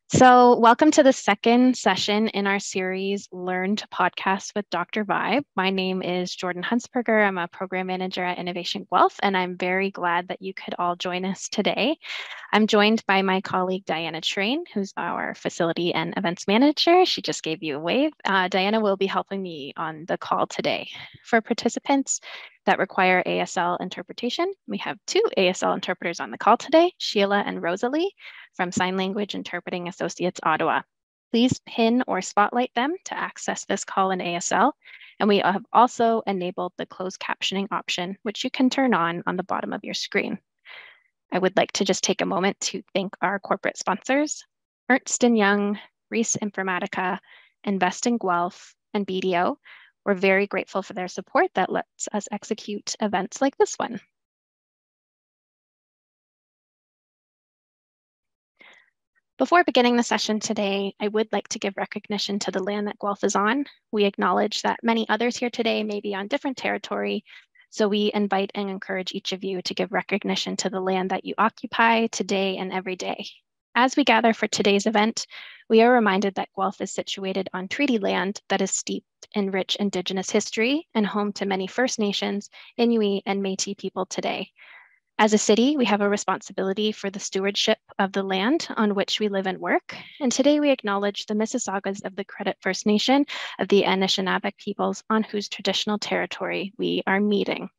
So, welcome to the second session in our series, Learn to Podcast with Dr. Vibe. My name is Jordan Hunsberger. I'm a program manager at Innovation Guelph, and I'm very glad that you could all join us today. I'm joined by my colleague, Diana Train, who's our facility and events manager. She just gave you a wave. Diana will be helping me on the call today. For participants that require ASL interpretation, we have two ASL interpreters on the call today, Sheila and Rosalie from Sign Language Interpreting Associates, Ottawa. Please pin or spotlight them to access this call in ASL. And we have also enabled the closed captioning option, which you can turn on the bottom of your screen. I would like to just take a moment to thank our corporate sponsors, Ernst & Young, Reese Informatica, Invest in Guelph, and BDO. We're very grateful for their support that lets us execute events like this one. Before beginning the session today, I would like to give recognition to the land that Guelph is on. We acknowledge that many others here today may be on different territory, so we invite and encourage each of you to give recognition to the land that you occupy today and every day. As we gather for today's event, we are reminded that Guelph is situated on treaty land that is steeped in rich Indigenous history and home to many First Nations, Inuit, and Métis people today. As a city, we have a responsibility for the stewardship of the land on which we live and work. And today we acknowledge the Mississaugas of the Credit First Nation of the Anishinaabe peoples on whose traditional territory we are meeting.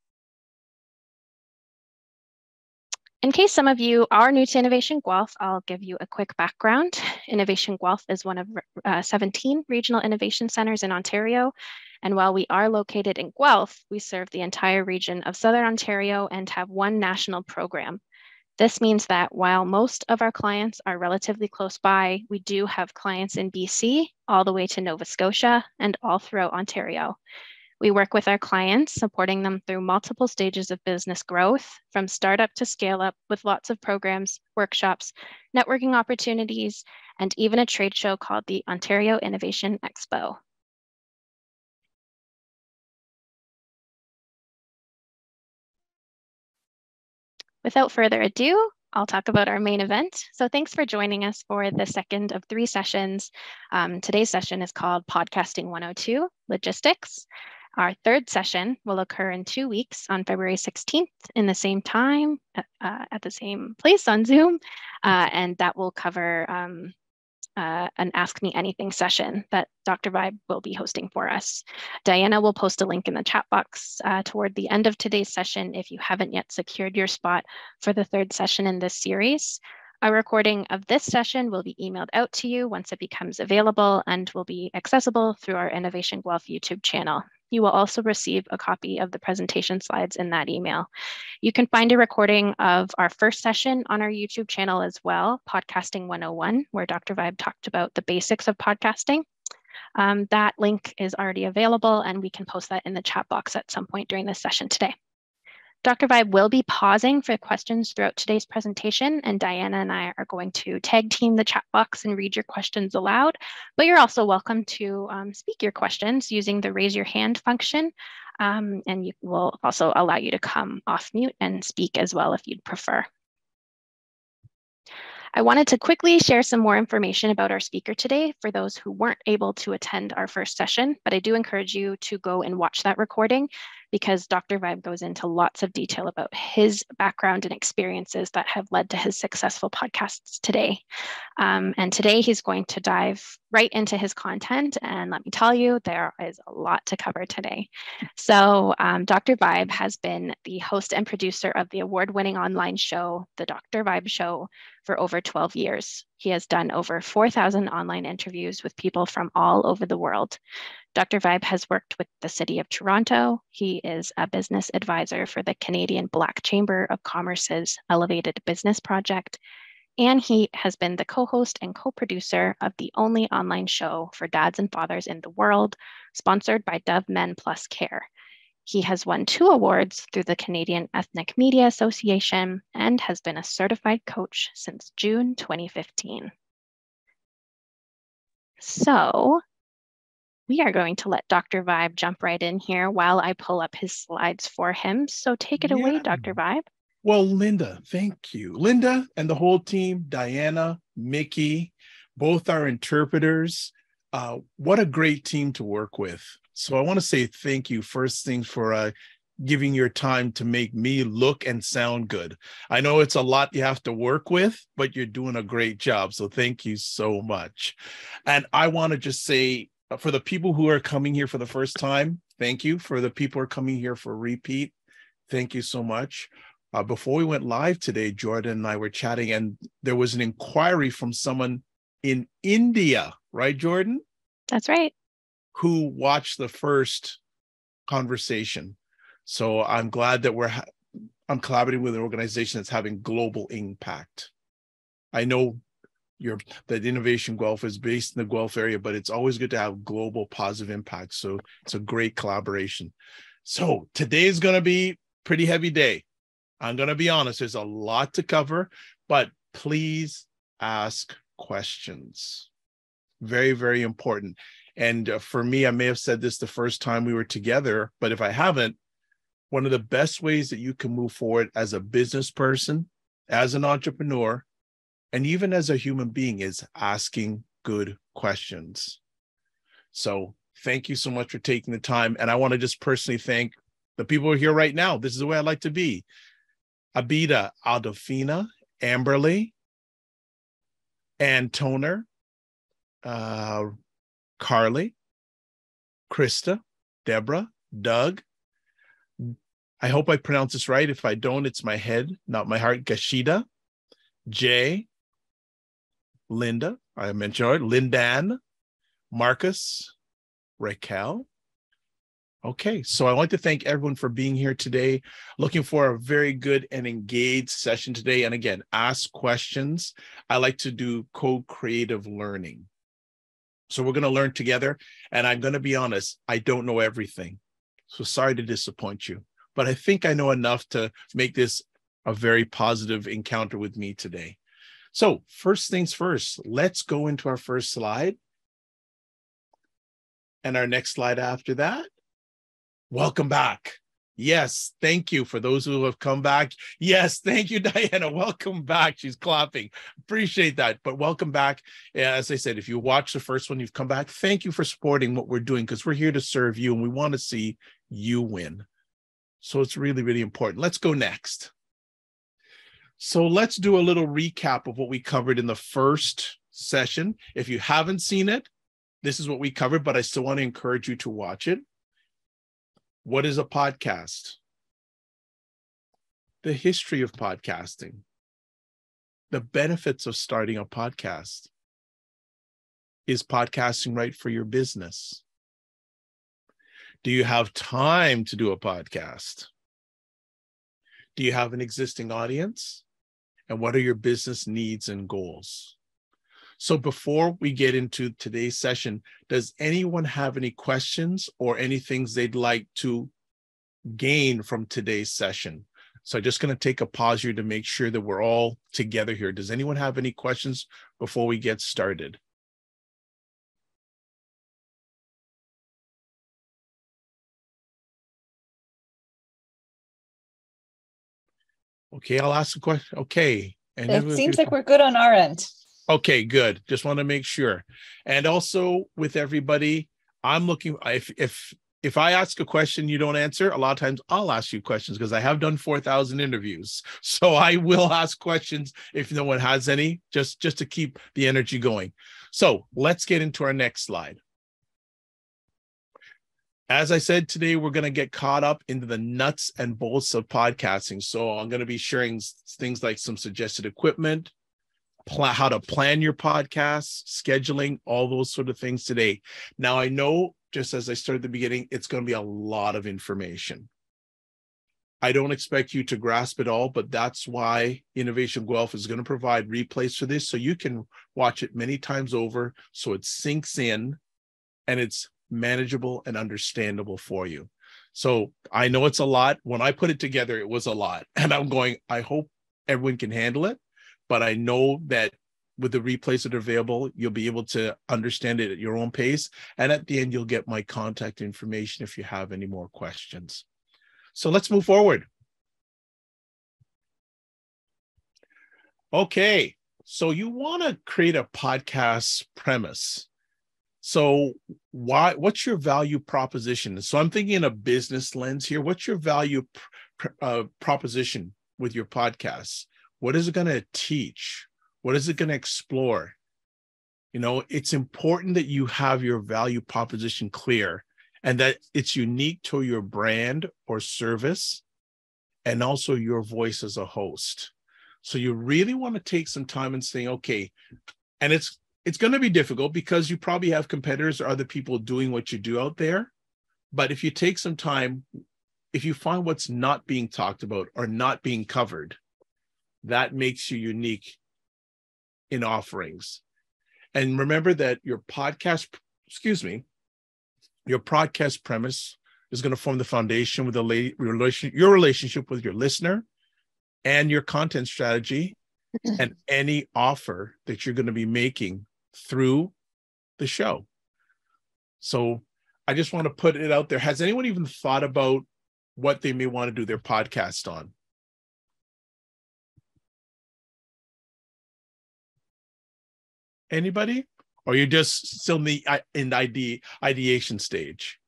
In case some of you are new to Innovation Guelph, I'll give you a quick background. Innovation Guelph is one of 17 regional innovation centers in Ontario. And while we are located in Guelph, we serve the entire region of Southern Ontario and have one national program. This means that while most of our clients are relatively close by, we do have clients in BC, all the way to Nova Scotia, and all throughout Ontario. We work with our clients, supporting them through multiple stages of business growth, from startup to scale up, with lots of programs, workshops, networking opportunities, and even a trade show called the Ontario Innovation Expo. Without further ado, I'll talk about our main event. So thanks for joining us for the second of 3 sessions. Today's session is called Podcasting 102, Logistics. Our third session will occur in 2 weeks on February 16th in the same time, at the same place on Zoom, and that will cover an Ask Me Anything session that Dr. Vibe will be hosting for us. Diana will post a link in the chat box toward the end of today's session if you haven't yet secured your spot for the third session in this series. A recording of this session will be emailed out to you once it becomes available and will be accessible through our Innovation Guelph YouTube channel. You will also receive a copy of the presentation slides in that email. You can find a recording of our first session on our YouTube channel as well, Podcasting 101, where Dr. Vibe talked about the basics of podcasting. That link is already available, and we can post that in the chat box at some point during this session today. Dr. Vibe will be pausing for questions throughout today's presentation, and Diana and I are going to tag team the chat box and read your questions aloud, but you're also welcome to speak your questions using the raise your hand function, and you will also allow you to come off mute and speak as well if you'd prefer. I wanted to quickly share some more information about our speaker today for those who weren't able to attend our first session, but I do encourage you to go and watch that recording because Dr. Vibe goes into lots of detail about his background and experiences that have led to his successful podcasts today. And today he's going to dive right into his content. And let me tell you, there is a lot to cover today. So Dr. Vibe has been the host and producer of the award-winning online show, The Dr. Vibe Show, for over 12 years. He has done over 4,000 online interviews with people from all over the world. Dr. Vibe has worked with the City of Toronto. He is a business advisor for the Canadian Black Chamber of Commerce's Elevated Business Project, and he has been the co-host and co-producer of the only online show for dads and fathers in the world, sponsored by Dove Men Plus Care. He has won 2 awards through the Canadian Ethnic Media Association and has been a certified coach since June 2015. So we are going to let Dr. Vibe jump right in here while I pull up his slides for him. So take it away, Dr. Vibe. Well, Linda, thank you. Linda and the whole team, Diana, Mickey, both our interpreters. What a great team to work with. So I want to say thank you first things for giving your time to make me look and sound good. I know it's a lot you have to work with, but you're doing a great job. So thank you so much. And I want to just say, for the people who are coming here for the first time, thank you. For the people who are coming here for repeat, thank you so much. Before we went live today, Jordan and I were chatting, and there was an inquiry from someone in India, right, Jordan? That's right. Who watched the first conversation. So I'm glad that I'm collaborating with an organization that's having global impact. I know that Innovation Guelph is based in the Guelph area, but it's always good to have global positive impact. So it's a great collaboration. So today is going to be a pretty heavy day. I'm going to be honest, there's a lot to cover, but please ask questions. Very, very important. And for me, I may have said this the first time we were together, but if I haven't, one of the best ways that you can move forward as a business person, as an entrepreneur, and even as a human being is asking good questions. So thank you so much for taking the time. And I want to just personally thank the people who are here right now. This is the way I like to be. Abida, Adolfina, Amberly, Ann Toner, Carly, Krista, Deborah, Doug. I hope I pronounce this right. If I don't, it's my head, not my heart. Gashida, Jay, Linda, I mentioned her, Lindan, Marcus, Raquel. Okay, so I want to thank everyone for being here today. Looking for a very good and engaged session today. And again, ask questions. I like to do co-creative learning. So we're going to learn together. And I'm going to be honest, I don't know everything. So sorry to disappoint you. But I think I know enough to make this a very positive encounter with me today. So first things first, let's go into our first slide. And our next slide after that. Welcome back. Yes, thank you for those who have come back. Yes, thank you, Diana. Welcome back. She's clapping. Appreciate that. But welcome back. As I said, if you watched the first one, you've come back. Thank you for supporting what we're doing because we're here to serve you and we want to see you win. So it's really, really important. Let's go next. So let's do a little recap of what we covered in the first session. If you haven't seen it, this is what we covered, but I still want to encourage you to watch it. What is a podcast? The history of podcasting. The benefits of starting a podcast. Is podcasting right for your business? Do you have time to do a podcast? Do you have an existing audience? And what are your business needs and goals? So before we get into today's session, does anyone have any questions or any things they'd like to gain from today's session? So I'm just going to take a pause here to make sure that we're all together here. Does anyone have any questions before we get started? Okay, I'll ask a question. Okay. And it seems like we're good on our end. Okay, good. Just want to make sure. And also with everybody, I'm looking, if I ask a question you don't answer, a lot of times I'll ask you questions because I have done 4,000 interviews. So I will ask questions if no one has any, just to keep the energy going. So let's get into our next slide. As I said, today we're going to get caught up into the nuts and bolts of podcasting. So I'm going to be sharing things like some suggested equipment, how to plan your podcasts, scheduling, all those sort of things today. Now, I know, just as I started at the beginning, it's going to be a lot of information. I don't expect you to grasp it all, but that's why Innovation Guelph is going to provide replays for this so you can watch it many times over so it sinks in and it's manageable and understandable for you. So I know it's a lot. When I put it together, it was a lot. And I'm going, I hope everyone can handle it. But I know that with the replays that are available, you'll be able to understand it at your own pace. And at the end, you'll get my contact information if you have any more questions. So let's move forward. Okay, So you want to create a podcast premise. So what's your value proposition? So I'm thinking in a business lens here. What's your value proposition with your podcast? What is it going to teach? What is it going to explore? You know, it's important that you have your value proposition clear and that it's unique to your brand or service and also your voice as a host. So you really want to take some time and say, okay, and it's going to be difficult because you probably have competitors or other people doing what you do out there. But if you take some time, if you find what's not being talked about or not being covered, that makes you unique in offerings. And remember that your podcast premise is going to form the foundation with your relationship with your listener and your content strategy and any offer that you're going to be making through the show. So I just want to put it out there. Has anyone even thought about what they may want to do their podcast on? Anybody? Or you're just still in the ideation stage?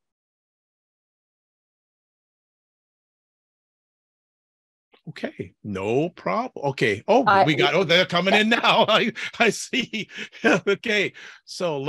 Okay, no problem. Okay. They're coming in now. I see. Okay. So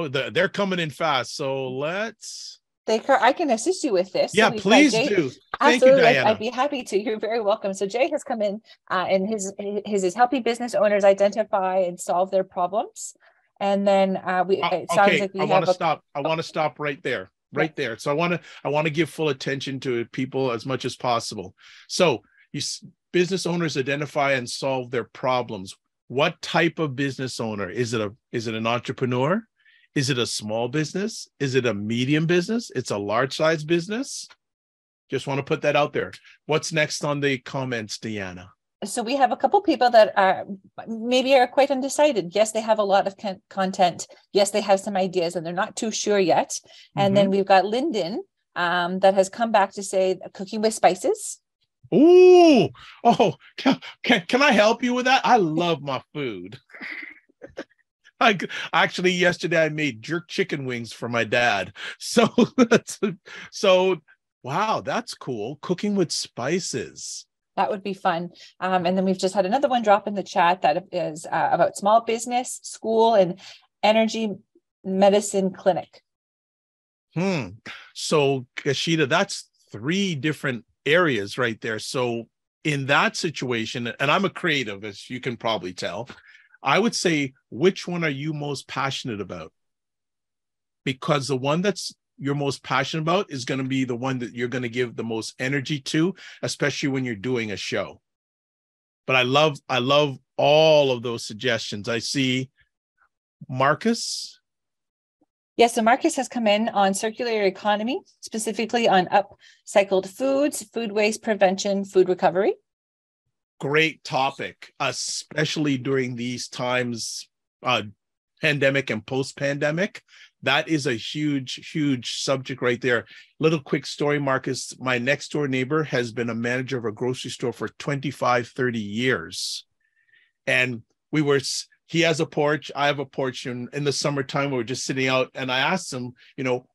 they're coming in fast. So I can assist you with this. Yeah, so please do. Thank you, Diana. I'd be happy to. You're very welcome. So Jay has come in and his is helping business owners identify and solve their problems. And then it sounds like we have I want to stop right there. Right there. So I want to give full attention to people as much as possible. So business owners identify and solve their problems. What type of business owner? Is it an entrepreneur? Is it a small business? Is it a medium business? It's a large size business? Just want to put that out there. What's next on the comments, Deanna? So we have a couple people that are quite undecided. Yes, they have a lot of content. Yes, they have some ideas and they're not too sure yet. And then we've got Lyndon that has come back to say cooking with spices. Can I help you with that? I love my food. Actually, yesterday I made jerk chicken wings for my dad. So wow, that's cool. Cooking with spices. That would be fun. And then we've just had another one drop in the chat that is about small business, school, and energy medicine clinic. So, Kashida, that's 3 different areas right there. So in that situation, and I'm a creative, as you can probably tell, I would say, which one are you most passionate about? Because the one that's you're most passionate about is going to be the one that you're going to give the most energy to, especially when you're doing a show. But I love all of those suggestions. I see Marcus. Yes, so Marcus has come in on circular economy, specifically on upcycled foods, food waste prevention, food recovery. Great topic, especially during these times, pandemic and post-pandemic. That is a huge subject right there. Little quick story, Marcus. My next door neighbor has been a manager of a grocery store for 25, 30 years. And he has a porch, I have a porch. And in the summertime, we were just sitting out and I asked him,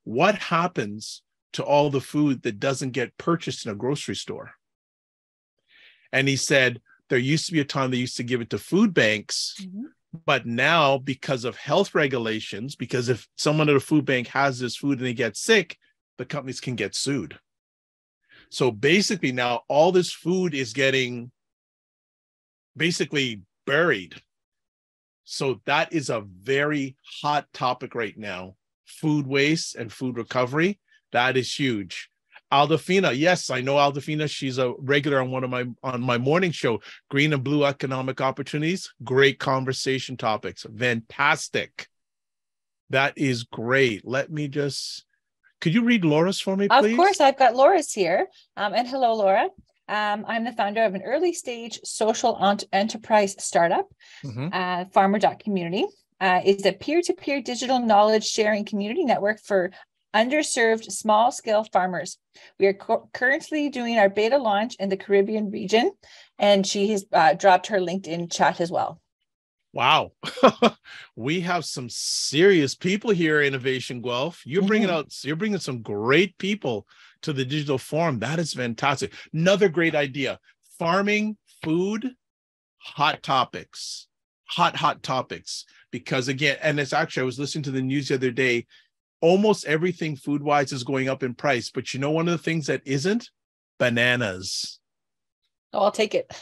what happens to all the food that doesn't get purchased in a grocery store? And he said, there used to be a time they used to give it to food banks. But now, because of health regulations, because if someone at a food bank has this food and they get sick, the companies can get sued. So basically now all this food is getting basically buried. So that is a very hot topic right now. Food waste and food recovery. That is huge. Aldefina, yes, I know Aldefina. She's a regular on my morning show, Green and Blue Economic Opportunities. Great conversation topics. Fantastic. That is great. Could you read Laura's for me, please? Of course, I've got Laura's here. And hello, Laura. I'm the founder of an early stage social enterprise startup, Farmer.community. It's a peer-to-peer digital knowledge sharing community network for underserved small-scale farmers. We are currently doing our beta launch in the Caribbean region, and she has dropped her LinkedIn chat as well. Wow. We have some serious people here, Innovation Guelph. You're bringing some great people to the digital forum. That is fantastic. Another great idea. Farming, food, hot topics. Hot topics. Because again, and it's actually, I was listening to the news the other day, almost everything food-wise is going up in price. But you know, one of the things that isn't? Bananas. Oh, I'll take it.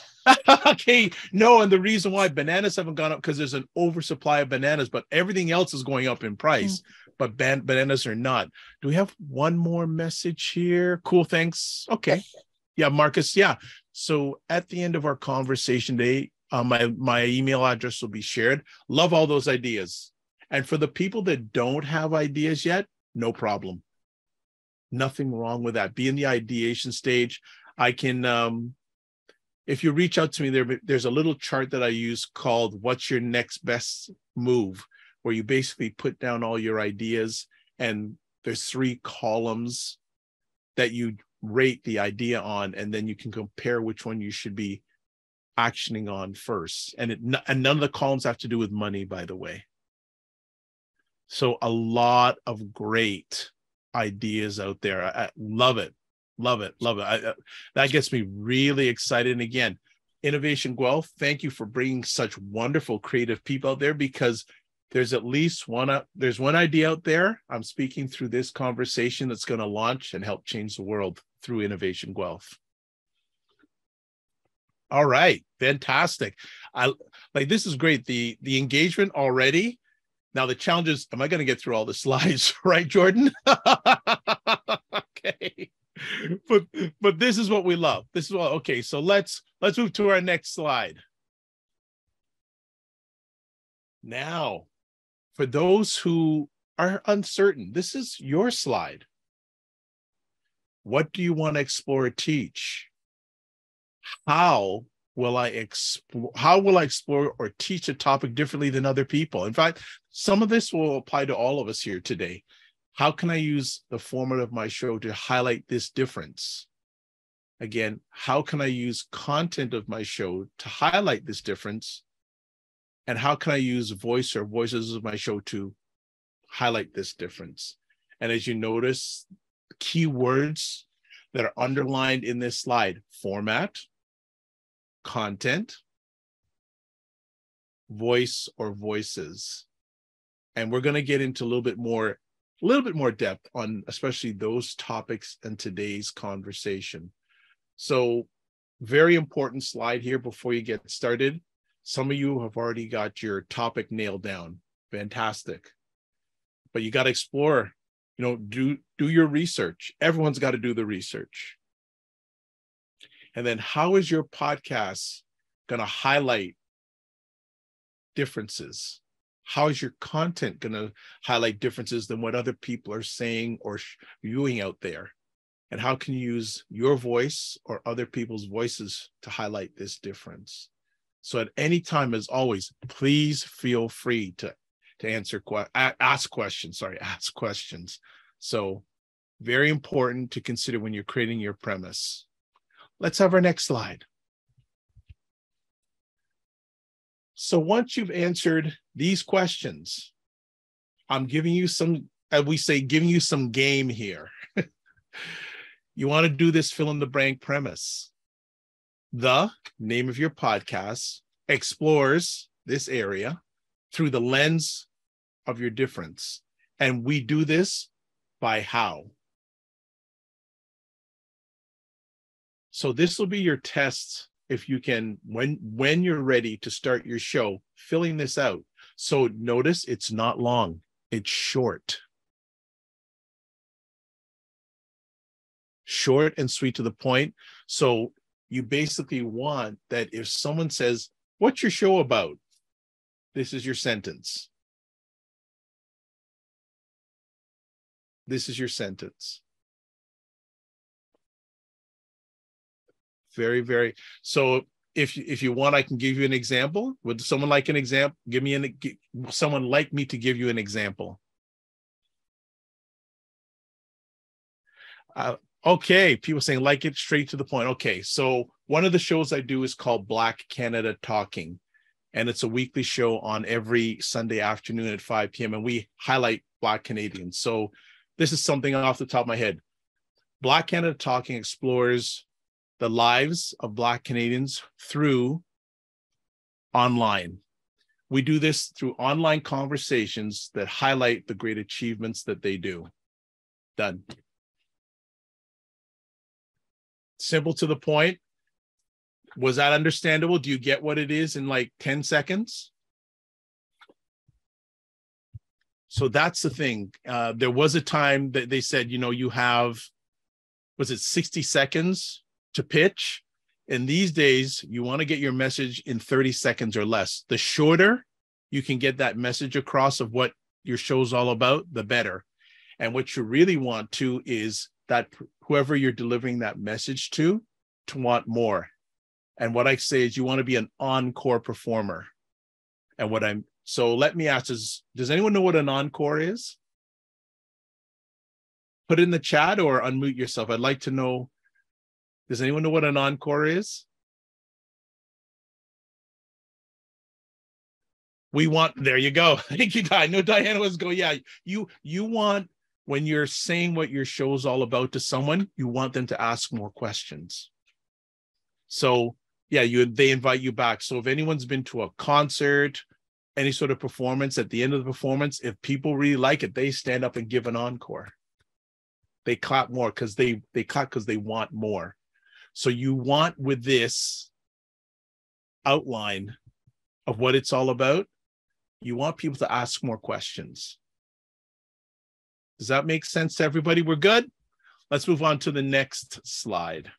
Okay, no, and the reason why bananas haven't gone up because there's an oversupply of bananas, but everything else is going up in price, but bananas are not. Do we have one more message here? Cool, thanks. Okay. Yeah, Marcus, yeah. So at the end of our conversation today, my email address will be shared. Love all those ideas. And for the people that don't have ideas yet, no problem. Nothing wrong with that. Be in the ideation stage. I can... if you reach out to me, there's a little chart that I use called What's Your Next Best Move, where you basically put down all your ideas, and there's 3 columns that you rate the idea on, and then you can compare which one you should be actioning on first. And none of the columns have to do with money, by the way. So a lot of great ideas out there. I love it. Love it. That gets me really excited. And again, Innovation Guelph, thank you for bringing such wonderful creative people out there, because there's at least there's one idea out there I'm speaking through this conversation that's going to launch and help change the world through Innovation Guelph. All right, fantastic. This is great. The engagement already. Now the challenge is, am I going to get through all the slides, right, Jordan? Okay. But this is what we love. This is what, okay, so let's move to our next slide. Now, for those who are uncertain, this is your slide. What do you want to explore or teach? How will I explore or teach a topic differently than other people? In fact, some of this will apply to all of us here today. How can I use the format of my show to highlight this difference? Again, how can I use content of my show to highlight this difference? And how can I use voice or voices of my show to highlight this difference? And as you notice, keywords that are underlined in this slide: format, content, voice or voices. And we're going to get into a little bit more depth on especially those topics in today's conversation. So very important slide here before you get started. Some of you have already got your topic nailed down. Fantastic. But you got to explore, do your research. Everyone's got to do the research. And then how is your podcast going to highlight differences? How is your content going to highlight differences than what other people are saying or viewing out there? And how can you use your voice or other people's voices to highlight this difference? So at any time, as always, please feel free to ask questions. Ask questions. So very important to consider when you're creating your premise. Let's have our next slide. So once you've answered these questions, I'm giving you some, as we say, giving you some game here. You want to do this fill in the blank premise. The name of your podcast explores this area through the lens of your difference. And we do this by how. So this will be your test. If you can, when you're ready to start your show, filling this out. So notice it's not long, it's short. Short and sweet to the point. So you basically want that if someone says, "What's your show about?" This is your sentence. This is your sentence. Very, very. So if you want, I can give you an example. Would someone like an example? Someone like me to give you an example. Okay, people saying like it straight to the point. Okay, so one of the shows I do is called Black Canada Talking, and it's a weekly show on every Sunday afternoon at 5 p.m. and we highlight Black Canadians. So this is something off the top of my head. Black Canada Talking explores the lives of Black Canadians through online. We do this through online conversations that highlight the great achievements that they do. Done. Simple to the point. Was that understandable? Do you get what it is in like 10 seconds? So that's the thing. There was a time that they said, you know, you have, was it 60 seconds to pitch? And these days, you want to get your message in 30 seconds or less. The shorter you can get that message across of what your show's all about, the better. And what you really want to is that whoever you're delivering that message to want more. And what I say is you want to be an encore performer. And so let me ask, does anyone know what an encore is? Put it in the chat or unmute yourself. I'd like to know. Does anyone know what an encore is? There you go. Thank you, I know Diana was going, yeah, you want, when you're saying what your show's all about to someone, you want them to ask more questions. So yeah, they invite you back. So if anyone's been to a concert, any sort of performance, at the end of the performance, if people really like it, they stand up and give an encore. They clap more because they clap because they want more. So you want, with this outline of what it's all about, you want people to ask more questions. Does that make sense to everybody? We're good? Let's move on to the next slide.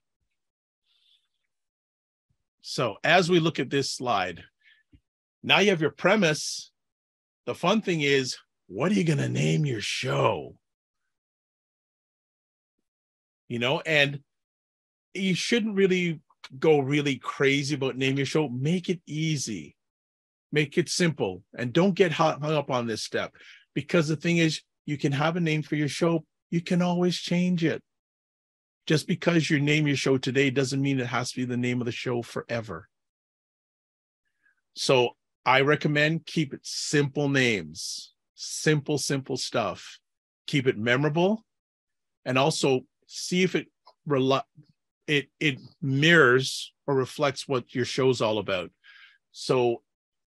So as we look at this slide, now you have your premise. The fun thing is, what are you going to name your show? You know, and you shouldn't really go really crazy about naming your show. Make it easy. Make it simple. And don't get hung up on this step. Because the thing is, you can have a name for your show. You can always change it. Just because you name your show today doesn't mean it has to be the name of the show forever. So I recommend keep it simple names. Simple stuff. Keep it memorable. And also see if it mirrors or reflects what your show's all about. So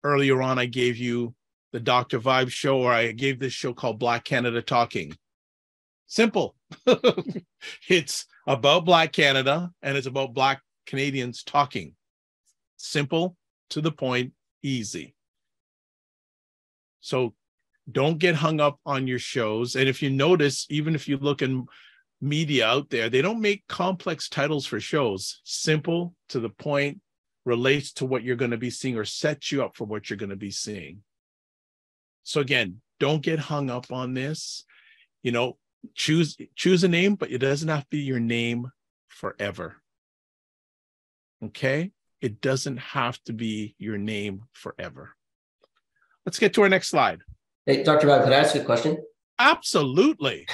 earlier on, I gave you the Dr. Vibe show, or I gave this show called Black Canada Talking. Simple. It's about Black Canada, and it's about Black Canadians talking. Simple, to the point, easy. So don't get hung up on your shows. And if you notice, even if you look in media out there, they don't make complex titles for shows. Simple, to the point, relates to what you're going to be seeing or sets you up for what you're going to be seeing. So again, don't get hung up on this. You know, choose a name, but it doesn't have to be your name forever. Okay? It doesn't have to be your name forever. Let's get to our next slide. Hey, Dr. Vibe, could I ask you a question? Absolutely.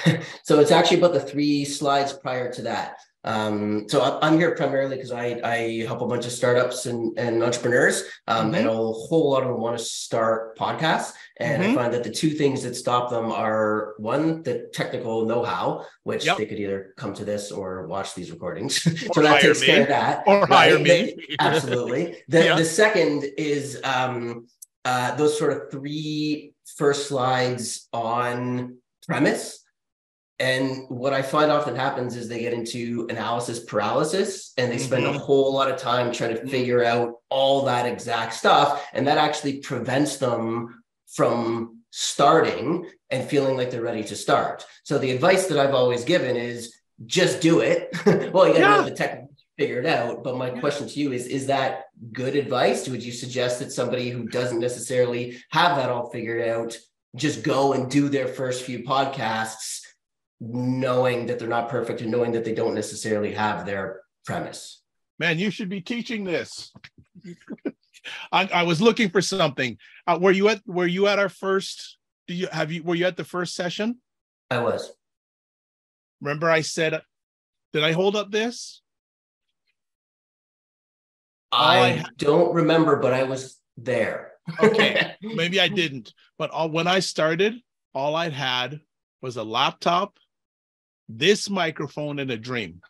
So it's actually about the 3 slides prior to that. So I'm here primarily because I help a bunch of startups and entrepreneurs, and a whole lot of them want to start podcasts. And I find that the 2 things that stop them are, one, the technical know-how, which they could either come to this or watch these recordings. So that takes care of that. Or hire me. Absolutely. The second is those sort of 3 first slides on premise. And what I find often happens is they get into analysis paralysis, and they spend a whole lot of time trying to figure out all that exact stuff. And that actually prevents them from starting and feeling like they're ready to start. So the advice that I've always given is just do it. Well, you got to know the technical figured out. But my question to you is that good advice? Would you suggest that somebody who doesn't necessarily have that all figured out just go and do their first few podcasts, knowing that they're not perfect and knowing that they don't necessarily have their premise? Man, you should be teaching this. I was looking for something. Were you at our first? Were you at the first session? I was. Remember, I said Did I hold up this? I don't remember, but I was there. Okay, maybe I didn't. But when I started, all I had was a laptop, this microphone, and a dream.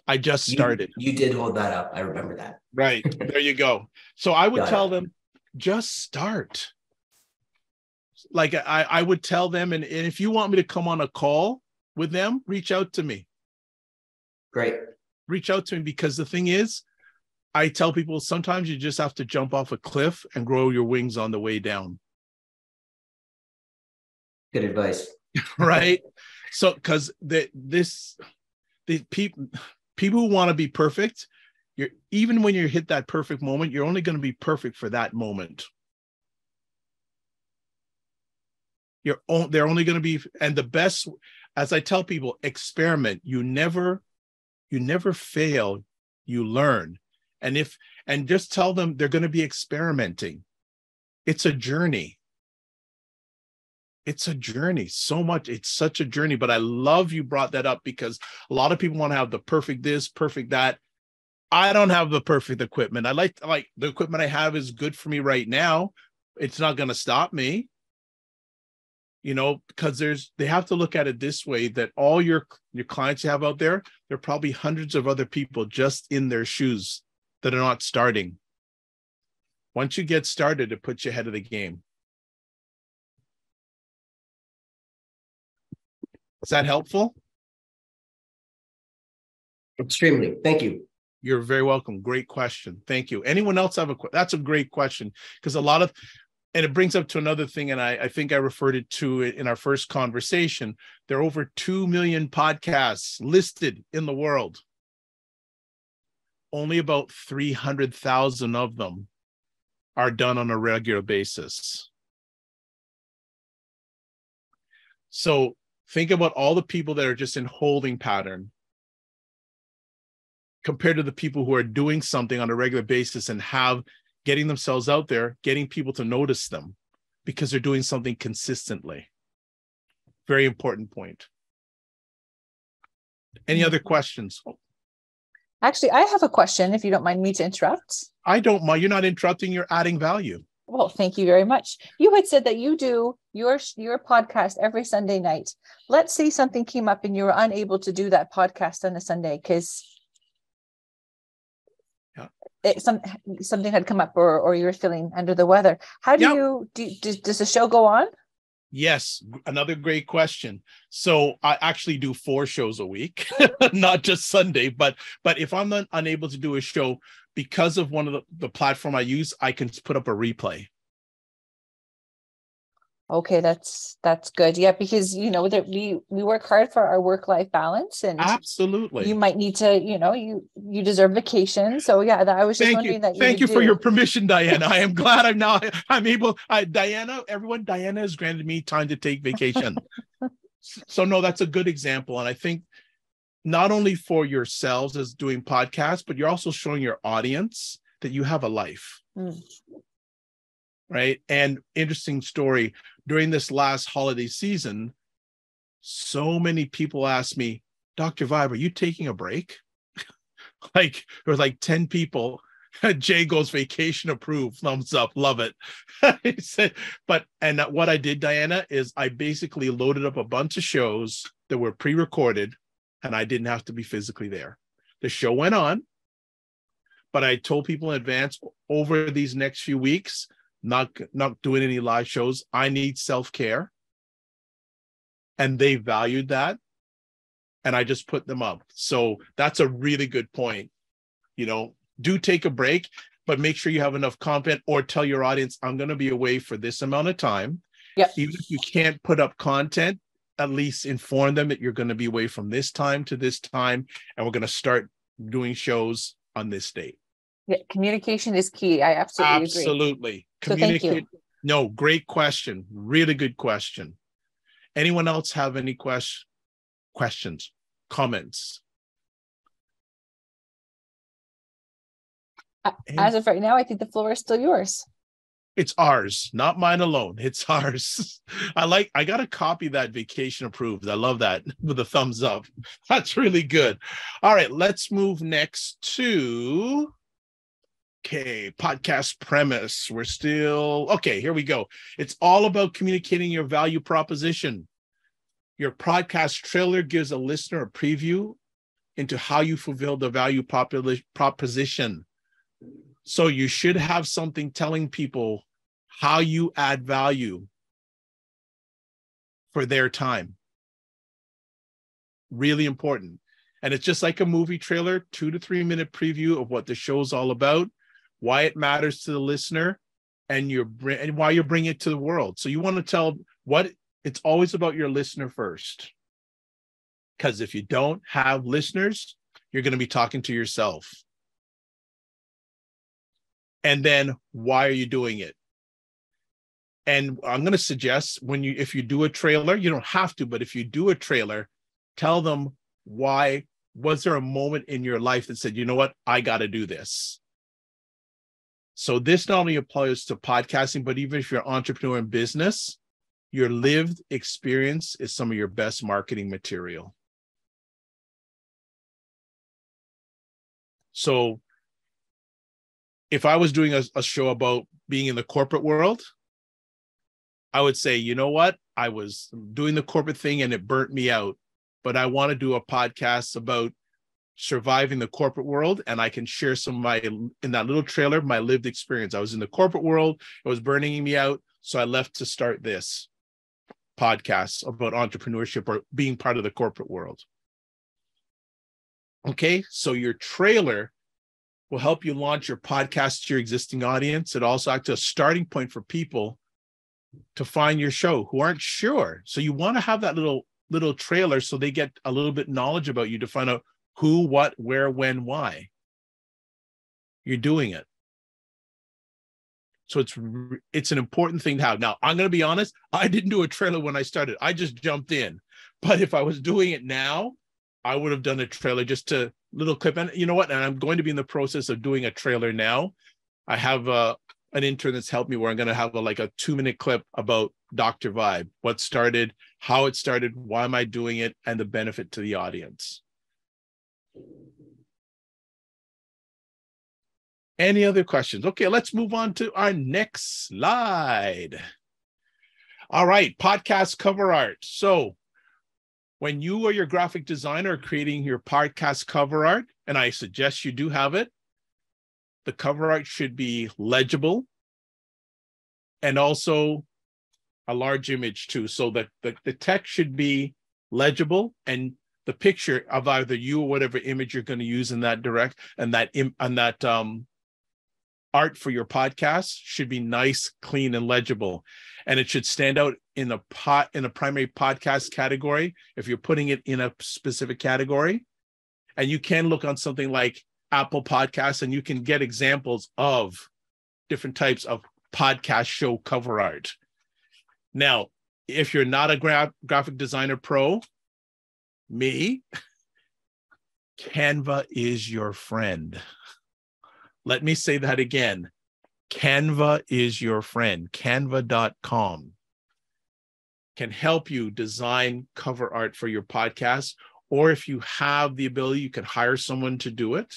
I just started. You did hold that up. I remember that. Right. There you go. So I would tell them, just start. Like I would tell them, and if you want me to come on a call with them, reach out to me. Great. Reach out to me, because the thing is, I tell people sometimes you just have to jump off a cliff and grow your wings on the way down. Good advice. Right. So, because the people who want to be perfect, even when you hit that perfect moment, you're only going to be perfect for that moment. They're only going to be, and the best, as I tell people, experiment. You never fail, you learn. And just tell them they're going to be experimenting. It's a journey. It's a journey. So much. It's such a journey. But I love you brought that up, because a lot of people want to have the perfect this, perfect that. I don't have the perfect equipment. I like the equipment I have is good for me right now. It's not going to stop me. Because they have to look at it this way, that all your clients you have out there, there are probably hundreds of other people just in their shoes that are not starting. Once you get started, it puts you ahead of the game. Is that helpful? Extremely. Thank you. You're very welcome. Great question. Thank you. Anyone else have that's a great question, because and it brings up to another thing, and I think I referred it to it in our first conversation. There are over 2 million podcasts listed in the world. Only about 300,000 of them are done on a regular basis. So think about all the people that are just in holding pattern compared to the people who are doing something on a regular basis and getting themselves out there, getting people to notice them because they're doing something consistently. Very important point. Any other questions? Actually, I have a question, if you don't mind me to interrupt. I don't mind. You're not interrupting. You're adding value. Well, thank you very much. You had said that you do your podcast every Sunday night. Let's say something came up and you were unable to do that podcast on a Sunday because something had come up, or you were feeling under the weather. How do does the show go on? Yes, another great question. So I actually do 4 shows a week, not just Sunday, but if I'm not unable to do a show because of one of the platform I use, I can put up a replay. Okay, that's good. Yeah, because that we work hard for our work-life balance, and absolutely, you might need to, you deserve vacation. So yeah, I was just wondering that. Thank you for your permission, Diana. I am glad I'm able. Diana has granted me time to take vacation. So no, that's a good example, and I think not only for yourselves as doing podcasts, but you're also showing your audience that you have a life. Right. And interesting story, during this last holiday season, so many people asked me, Dr. Vibe, are you taking a break? There was 10 people. Jay goes, vacation approved, thumbs up, love it. He said, and what I did, Diana, is I basically loaded up a bunch of shows that were pre-recorded, and I didn't have to be physically there. The show went on, but I told people in advance, over these next few weeks, not doing any live shows. I need self-care. And they valued that. And I just put them up. So that's a really good point. Do take a break, but make sure you have enough content, or tell your audience, I'm going to be away for this amount of time. Yep. Even if you can't put up content, at least inform them that you're going to be away from this time to this time. And we're going to start doing shows on this date. Yeah, communication is key. I absolutely agree. So thank you. No, great question. Really good question. Anyone else have any questions, comments? As of right now, I think the floor is still yours. It's ours, not mine alone. It's ours. I got to copy that vacation approved. I love that with a thumbs up. That's really good. All right, let's move next to, okay, podcast premise. We're still, okay, here we go. It's all about communicating your value proposition. Your podcast trailer gives a listener a preview into how you fulfill the value proposition. So you should have something telling people how you add value for their time. Really important. And it's just like a movie trailer, 2 to 3 minute preview of what the show's all about, why it matters to the listener, and why you bring it to the world. So you want to tell it's always about your listener first. Because if you don't have listeners, you're going to be talking to yourself. And then why are you doing it? And I'm going to suggest if you do a trailer, you don't have to, but if you do a trailer, tell them why. Was there a moment in your life that said, you know what, I got to do this? So this not only applies to podcasting, but even if you're an entrepreneur in business, your lived experience is some of your best marketing material. So if I was doing a show about being in the corporate world, I would say, you know what? I was doing the corporate thing and it burnt me out, but I want to do a podcast about surviving the corporate world. And I can share in that little trailer, my lived experience. I was in the corporate world. It was burning me out. So I left to start this podcast about entrepreneurship or being part of the corporate world. Okay, so your trailer will help you launch your podcast to your existing audience. It also acts as a starting point for people to find your show who aren't sure. So you want to have that little trailer so they get a little bit knowledge about you to find out who, what, where, when, why you're doing it. So it's an important thing to have. Now, I'm going to be honest, I didn't do a trailer when I started. I just jumped in. But if I was doing it now, I would have done a trailer, just a little clip. And you know what? And I'm going to be in the process of doing a trailer now. I have an intern that's helped me where I'm going to have a 2-minute clip about Dr. Vibe, what started, how it started, why am I doing it, and the benefit to the audience. Any other questions? Okay, let's move on to our next slide. All right, podcast cover art. So when you or your graphic designer are creating your podcast cover art, and I suggest you do have it, the cover art should be legible and also a large image too. So that the text should be legible and the picture of either you or whatever image you're going to use in that art for your podcast should be nice, clean, and legible. And it should stand out in a primary podcast category if you're putting it in a specific category. And you can look on something like Apple Podcasts and you can get examples of different types of podcast show cover art. Now, if you're not a graphic designer pro, me, Canva is your friend. Let me say that again. Canva is your friend. Canva.com can help you design cover art for your podcast. Or if you have the ability, you can hire someone to do it.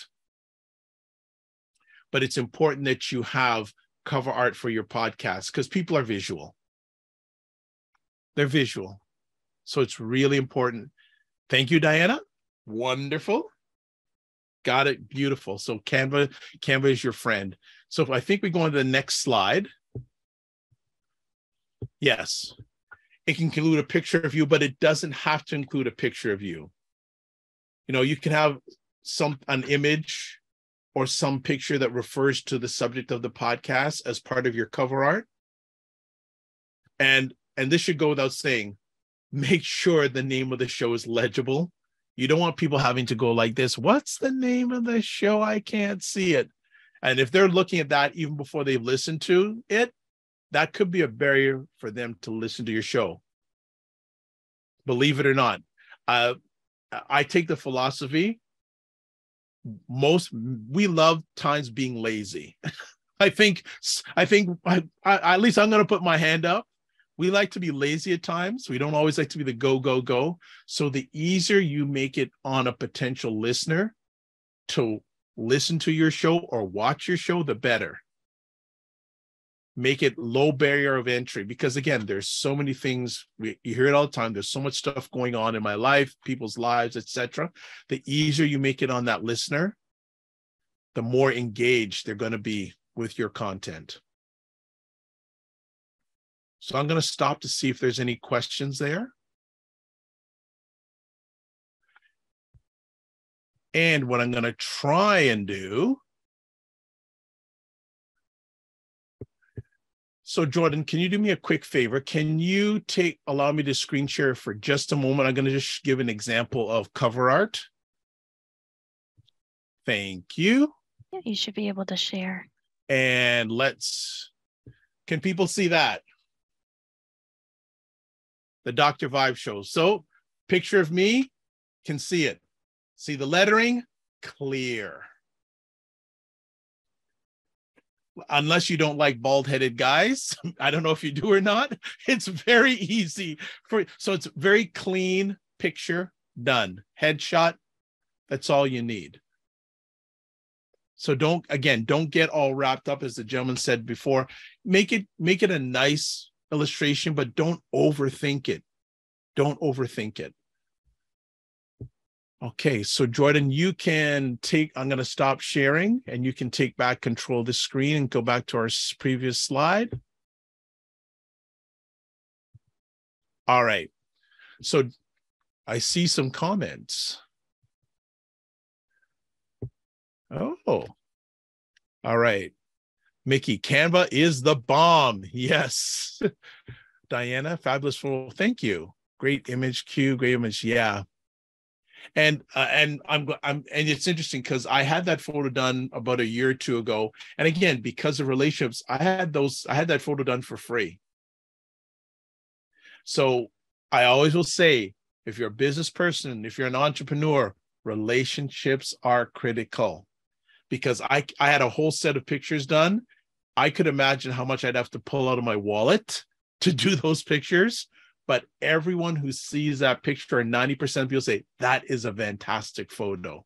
But it's important that you have cover art for your podcast because people are visual. They're visual. So it's really important. Thank you, Diana. Wonderful. Got it. Beautiful. So Canva is your friend. So if I think we go on to the next slide. Yes, it can include a picture of you, but it doesn't have to include a picture of you. You know, you can have an image or some picture that refers to the subject of the podcast as part of your cover art. And this should go without saying, make sure the name of the show is legible. You don't want people having to go like this. What's the name of the show? I can't see it. And if they're looking at that even before they've listened to it, that could be a barrier for them to listen to your show. Believe it or not. I take the philosophy, we love times being lazy. I think at least I'm going to put my hand up. We like to be lazy at times. We don't always like to be the go, go, go. So the easier you make it on a potential listener to listen to your show or watch your show, the better. Make it low barrier of entry, because again, there's so many things, you hear it all the time. There's so much stuff going on in my life, people's lives, etc. The easier you make it on that listener, the more engaged they're going to be with your content. So I'm going to stop to see if there's any questions there. And what I'm going to try and do. So Jordan, can you do me a quick favor? Can you allow me to screen share for just a moment? I'm going to just give an example of cover art. Thank you. Yeah, you should be able to share. And can people see that? The Dr. Vibe show. So picture of me, can see it. See the lettering? Clear. Unless you don't like bald-headed guys. I don't know if you do or not. It's very easy. So it's very clean picture, done. Headshot, that's all you need. So don't get all wrapped up, as the gentleman said before. Make it a nice illustration, but don't overthink it. Don't overthink it. Okay, so Jordan, you can I'm going to stop sharing, and you can take back control of the screen and go back to our previous slide. All right, so I see some comments. Oh, all right. Mickey, Canva is the bomb. Yes. Diana, fabulous photo. Thank you. Great image, Q, great image. Yeah. And it's interesting because I had that photo done about a year or two ago. And again, because of relationships, I had that photo done for free. So I always will say, if you're a business person, if you're an entrepreneur, relationships are critical. Because I had a whole set of pictures done. I could imagine how much I'd have to pull out of my wallet to do those pictures. But everyone who sees that picture, and 90% of people say, that is a fantastic photo.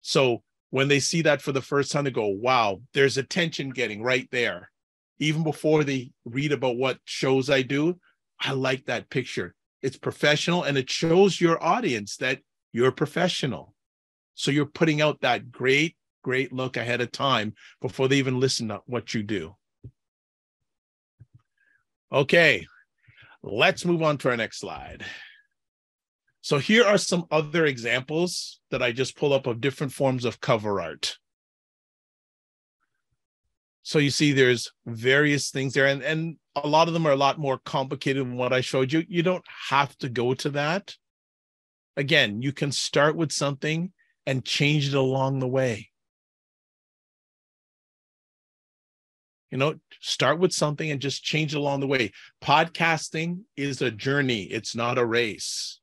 So when they see that for the first time, they go, wow, there's attention getting right there. Even before they read about what shows I do, I like that picture. It's professional, and it shows your audience that you're professional. So you're putting out that great look ahead of time before they even listen to what you do. Okay, let's move on to our next slide. So here are some other examples that I just pulled up of different forms of cover art. So you see there's various things there, and a lot of them are a lot more complicated than what I showed you. You don't have to go to that. Again, you can start with something and change it along the way. Start with something and just change it along the way. Podcasting is a journey. It's not a race.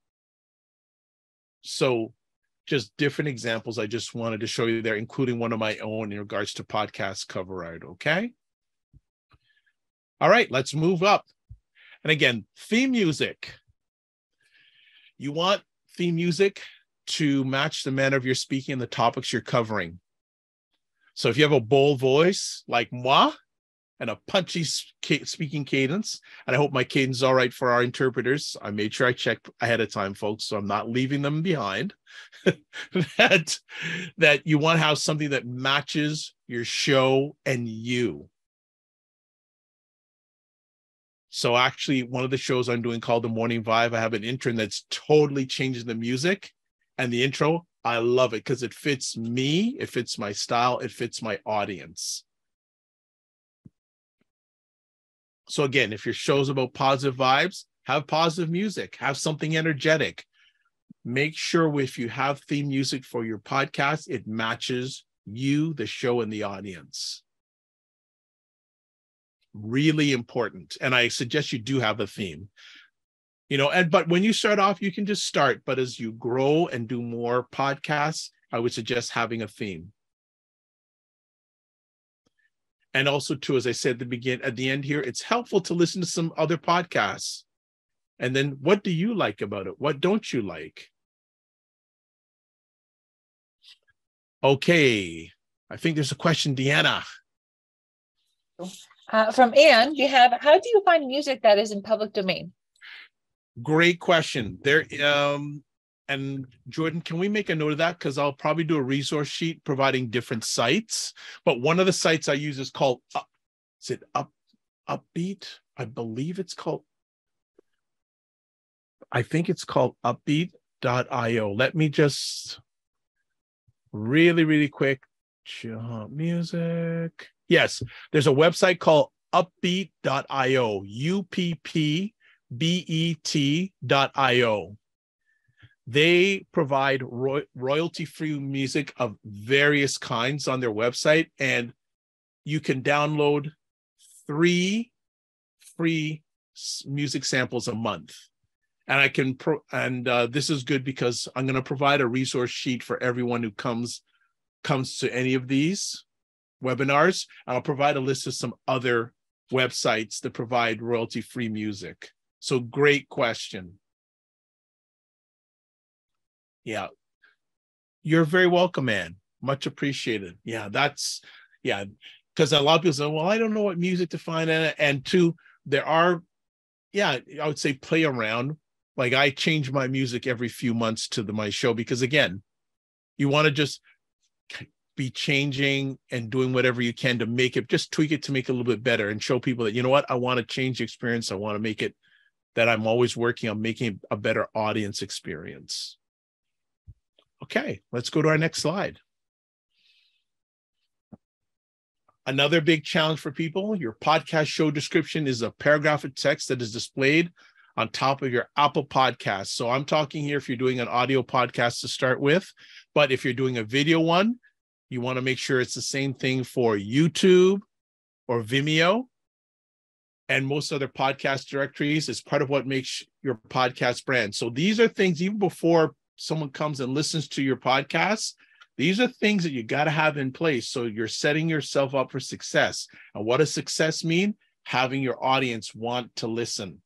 So just different examples I just wanted to show you there, including one of my own in regards to podcast cover art, okay? All right, let's move up. And again, theme music. You want theme music to match the manner of your speaking and the topics you're covering. So if you have a bold voice like moi and a punchy speaking cadence, and I hope my cadence is all right for our interpreters. I made sure I checked ahead of time, folks, so I'm not leaving them behind. that you want to have something that matches your show and you. So actually, one of the shows I'm doing called The Morning Vibe, I have an intro that's totally changing the music. And the intro, I love it because it fits me, it fits my style, it fits my audience. So again, if your show's about positive vibes, have positive music, have something energetic. Make sure if you have theme music for your podcast, it matches you, the show, and the audience. Really important. And I suggest you do have a theme. But when you start off, you can just start. But as you grow and do more podcasts, I would suggest having a theme. And also too, as I said at the end here, it's helpful to listen to some other podcasts. And then what do you like about it? What don't you like? Okay. I think there's a question, Deanna. From Anne, we have, how do you find music that is in public domain? Great question. And Jordan, can we make a note of that? Because I'll probably do a resource sheet providing different sites. But one of the sites I use is called, Upbeat? I believe it's called, I think it's called upbeat.io. Let me just really quick. Music. Yes, there's a website called upbeat.io, UPPBET.io. They provide royalty-free music of various kinds on their website, and you can download 3 free music samples a month. And I can, this is good because I'm going to provide a resource sheet for everyone who comes to any of these webinars. I'll provide a list of some other websites that provide royalty-free music. So great question. Yeah. You're very welcome, Ann. Much appreciated. Yeah, because a lot of people say, well, I don't know what music to find. And two, there are, I would say play around. Like I change my music every few months to my show because again, you want to just be changing and doing whatever you can to make it, just tweak it to make it a little bit better and show people that, you know what, I want to change the experience. I want to make it that I'm always working on making a better audience experience. Okay, let's go to our next slide. Another big challenge for people, your podcast show description is a paragraph of text that is displayed on top of your Apple Podcasts. So I'm talking here if you're doing an audio podcast to start with, but if you're doing a video one, you want to make sure it's the same thing for YouTube or Vimeo and most other podcast directories. It's part of what makes your podcast brand. So these are things, even before someone comes and listens to your podcast, these are things that you got to have in place. So you're setting yourself up for success. And what does success mean? Having your audience want to listen.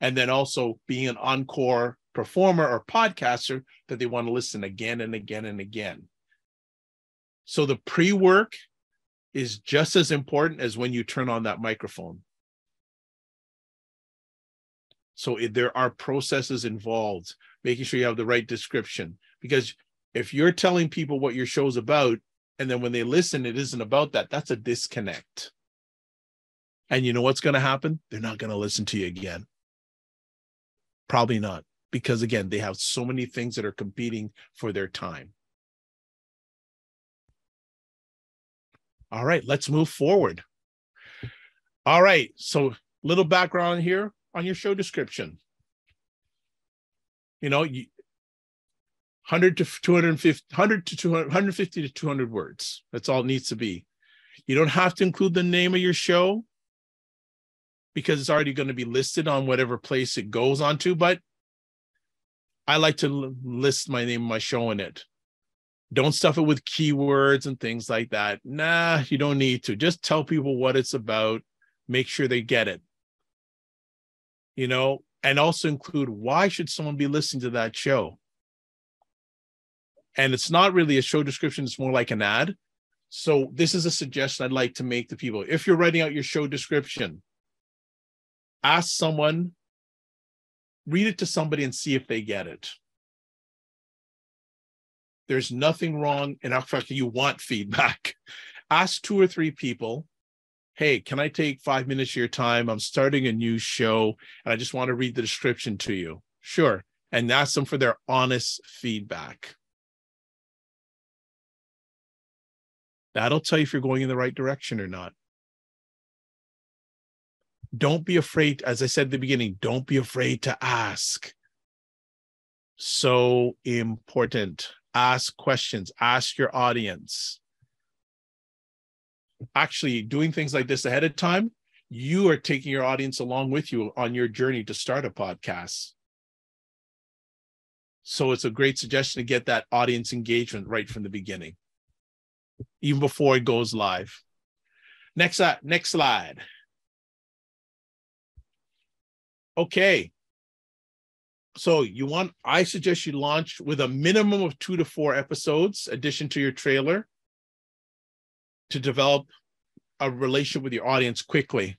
And then also being an encore performer or podcaster that they want to listen again and again and again. So the pre-work is just as important as when you turn on that microphone. So there are processes involved, making sure you have the right description. Because if you're telling people what your show's about, and then when they listen, it isn't about that, that's a disconnect. And you know what's going to happen? They're not going to listen to you again. Probably not. Because again, they have so many things that are competing for their time. All right, let's move forward. All right, so little background here on your show description. You know, 100 to 250, 100 to 200, 150 to 200 words. That's all it needs to be. You don't have to include the name of your show because it's already going to be listed on whatever place it goes onto, but I like to list my name of my show in it. Don't stuff it with keywords and things like that. Nah, you don't need to. Just tell people what it's about. Make sure they get it. You know, and also include why should someone be listening to that show? And it's not really a show description. It's more like an ad. So this is a suggestion I'd like to make to people. If you're writing out your show description, ask someone, read it to somebody and see if they get it. There's nothing wrong. And in fact, you want feedback. Ask 2 or 3 people, hey, can I take 5 minutes of your time? I'm starting a new show and I just want to read the description to you. Sure. And ask them for their honest feedback. That'll tell you if you're going in the right direction or not. Don't be afraid. As I said at the beginning, don't be afraid to ask. So important. Ask questions. Ask your audience. Actually, doing things like this ahead of time, you are taking your audience along with you on your journey to start a podcast. So it's a great suggestion to get that audience engagement right from the beginning, even before it goes live. Next slide. Okay. So I suggest you launch with a minimum of 2 to 4 episodes, addition to your trailer, to develop a relationship with your audience quickly.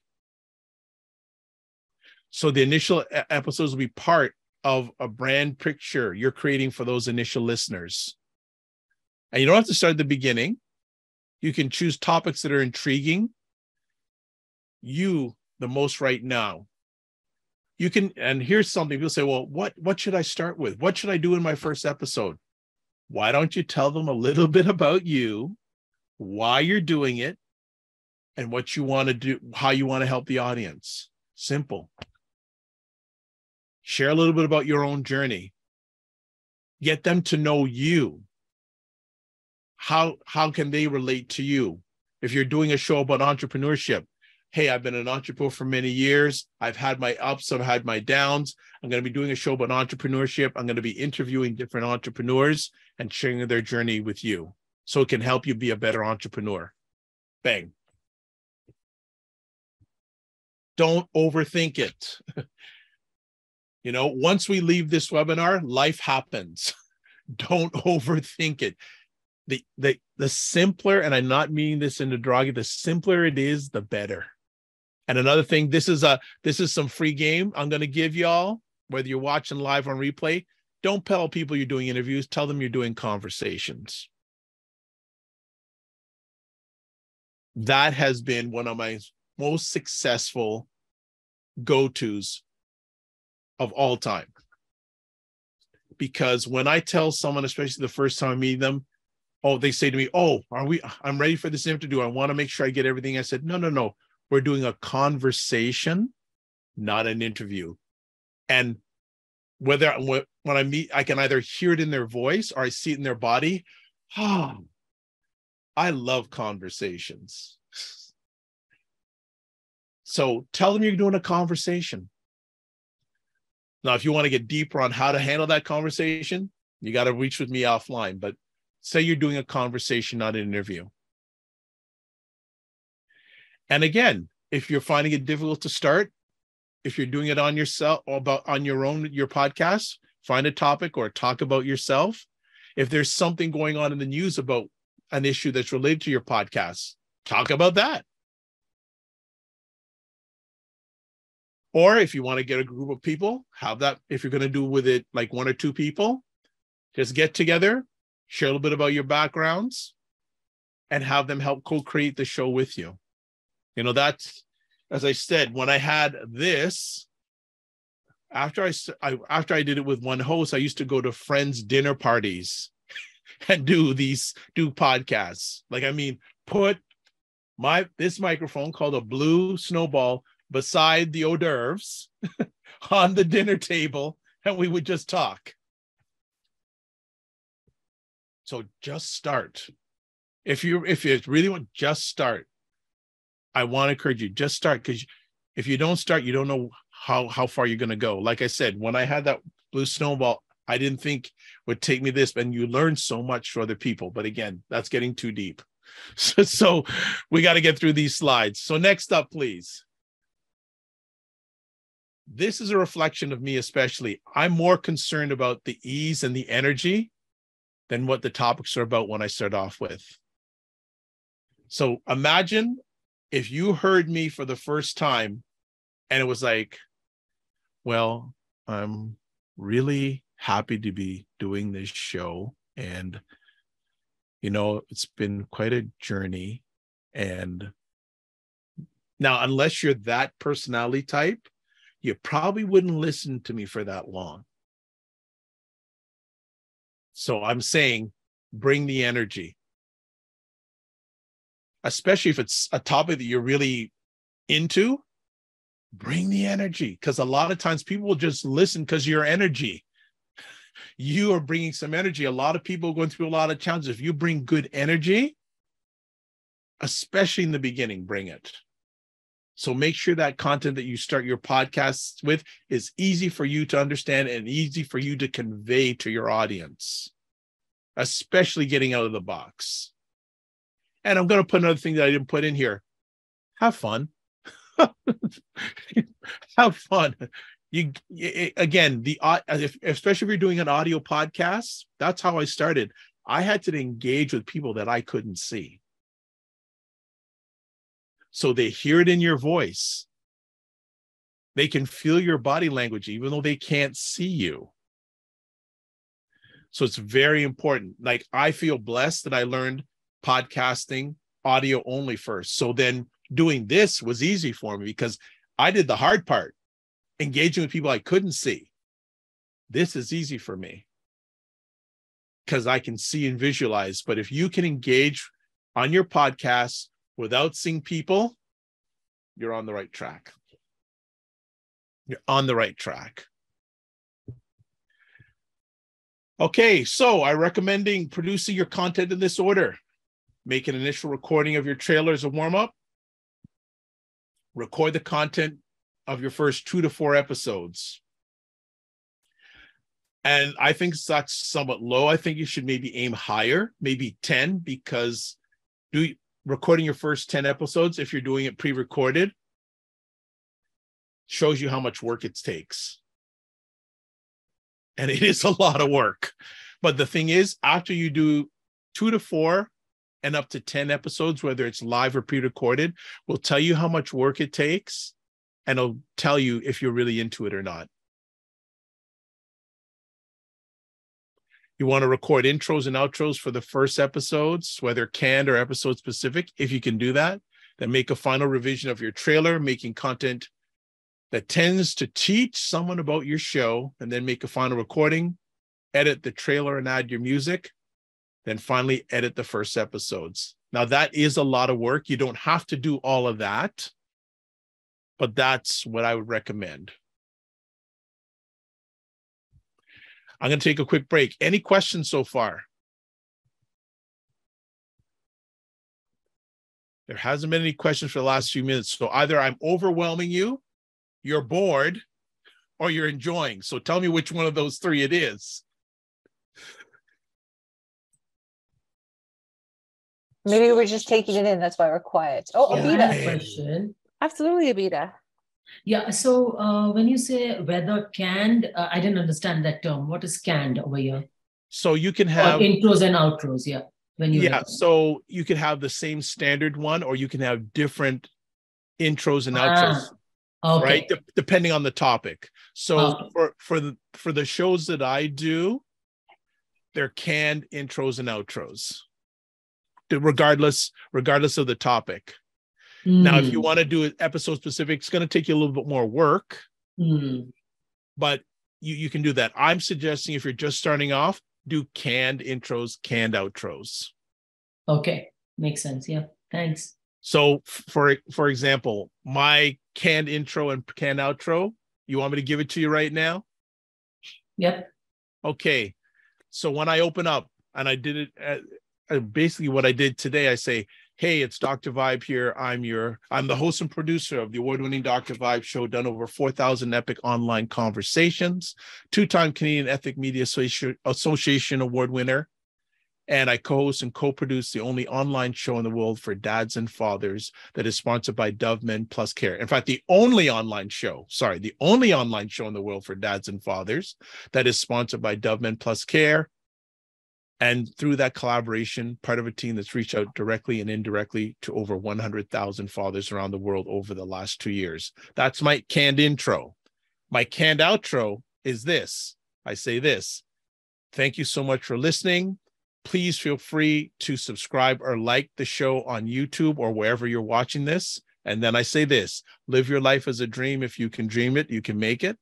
So the initial episodes will be part of a brand picture you're creating for those initial listeners. And you don't have to start at the beginning. You can choose topics that are intriguing you the most right now. You can, and here's something people say, well, what should I start with? What should I do in my first episode? Why don't you tell them a little bit about you, why you're doing it, and what you want to do, how you want to help the audience? Simple. Share a little bit about your own journey. Get them to know you. How can they relate to you? If you're doing a show about entrepreneurship, hey, I've been an entrepreneur for many years. I've had my ups, I've had my downs. I'm going to be doing a show about entrepreneurship. I'm going to be interviewing different entrepreneurs and sharing their journey with you, so it can help you be a better entrepreneur. Bang. Don't overthink it. Once we leave this webinar, life happens. Don't overthink it. The simpler, and I'm not meaning this in a derogatory, the simpler it is, the better. And another thing, this is some free game I'm going to give y'all, whether you're watching live on replay. Don't tell people you're doing interviews. Tell them you're doing conversations. That has been one of my most successful go-tos of all time. Because when I tell someone, especially the first time I meet them, they say to me, I'm ready for this interview. I want to make sure I get everything. I said, no. We're doing a conversation, not an interview. And when I meet, I can either hear it in their voice or I see it in their body. I love conversations. So tell them you're doing a conversation. Now, if you want to get deeper on how to handle that conversation, you got to reach with me offline. But say you're doing a conversation, not an interview. And again, if you're finding it difficult to start, if you're doing it on yourself or on your own, your podcast, find a topic or talk about yourself. If there's something going on in the news about an issue that's related to your podcast, talk about that. Or if you want to get a group of people, have that. If you're going to do with it like 1 or 2 people, just get together, share a little bit about your backgrounds, and have them help co-create the show with you. That's, as I said, when I had this, after I did it with one host, I used to go to friends' dinner parties and do podcasts. Put this microphone called a blue snowball beside the hors d'oeuvres on the dinner table, and we would just talk. So just start. If you really want, just start. I want to encourage you, just start, because if you don't start, you don't know how far you're going to go. Like I said, when I had that blue snowball, I didn't think it would take me this, and you learn so much for other people. But again, that's getting too deep. So we got to get through these slides. So next up, please. This is a reflection of me, especially. I'm more concerned about the ease and the energy than what the topics are about when I start off with. So imagine if you heard me for the first time and it was like, well, I'm really happy to be doing this show. And, it's been quite a journey. And now, unless you're that personality type, you probably wouldn't listen to me for that long. So I'm saying, bring the energy. Especially if it's a topic that you're really into, bring the energy. Because a lot of times people will just listen because your energy. You are bringing some energy. A lot of people are going through a lot of challenges. If you bring good energy, especially in the beginning, bring it. So make sure that content that you start your podcasts with is easy for you to understand and easy for you to convey to your audience, especially getting out of the box. And I'm going to put another thing that I didn't put in here. have fun. Have fun. Again, especially if you're doing an audio podcast, that's how I started. I had to engage with people that I couldn't see. So they hear it in your voice. They can feel your body language, even though they can't see you. So it's very important. Like, I feel blessed that I learned podcasting audio only first. So then doing this was easy for me because I did the hard part, engaging with people I couldn't see. This is easy for me because I can see and visualize. But if you can engage on your podcast without seeing people, you're on the right track. You're on the right track. Okay, so I'm recommending producing your content in this order. Make an initial recording of your trailer as a warm-up. Record the content of your first 2 to 4 episodes. And I think that's somewhat low. I think you should maybe aim higher, maybe 10, because recording your first 10 episodes, if you're doing it pre-recorded, shows you how much work it takes. And it is a lot of work. But the thing is, after you do 2 to 4 and up to 10 episodes, whether it's live or pre-recorded, will tell you how much work it takes, and it'll tell you if you're really into it or not. You want to record intros and outros for the first episodes, whether canned or episode specific. If you can do that, then make a final revision of your trailer, making content that tends to teach someone about your show, and then make a final recording, edit the trailer and add your music, then finally edit the first episodes. Now, that is a lot of work. You don't have to do all of that, but that's what I would recommend. I'm going to take a quick break. Any questions so far? There hasn't been any questions for the last few minutes. So either I'm overwhelming you, you're bored, or you're enjoying. So tell me which one of those three it is. Maybe we're just taking it in. That's why we're quiet. Oh, Yeah, Abida. I have a question. Absolutely, Abida. Yeah, so when you say whether canned, I didn't understand that term. What is canned over here? So you can have intros and outros, yeah. So you can have the same standard one, or you can have different intros and outros. Okay. Right? Depending on the topic. So for the shows that I do, they're canned intros and outros, regardless of the topic. Now, if you want to do it episode specific, it's going to take you a little bit more work, but you can do that. I'm suggesting if you're just starting off, do canned intros, canned outros. Okay, makes sense. Yeah, thanks. So for example, my canned intro and canned outro, you want me to give it to you right now? Yep. Okay. So when I open up, and I did it, basically what I did today, I say, hey, it's Dr. Vibe here. I'm the host and producer of the award-winning Dr. Vibe show, done over 4,000 epic online conversations, 2-time Canadian Ethic Media Association award winner. And I co-host and co-produce the only online show in the world for dads and fathers that is sponsored by Dove Men Plus Care. In fact, the only online show in the world for dads and fathers that is sponsored by Dove Men Plus Care. And through that collaboration, part of a team that's reached out directly and indirectly to over 100,000 fathers around the world over the last 2 years. That's my canned intro. My canned outro is this. I say this. Thank you so much for listening. Please feel free to subscribe or like the show on YouTube or wherever you're watching this. And then I say this, live your life as a dream. If you can dream it, you can make it.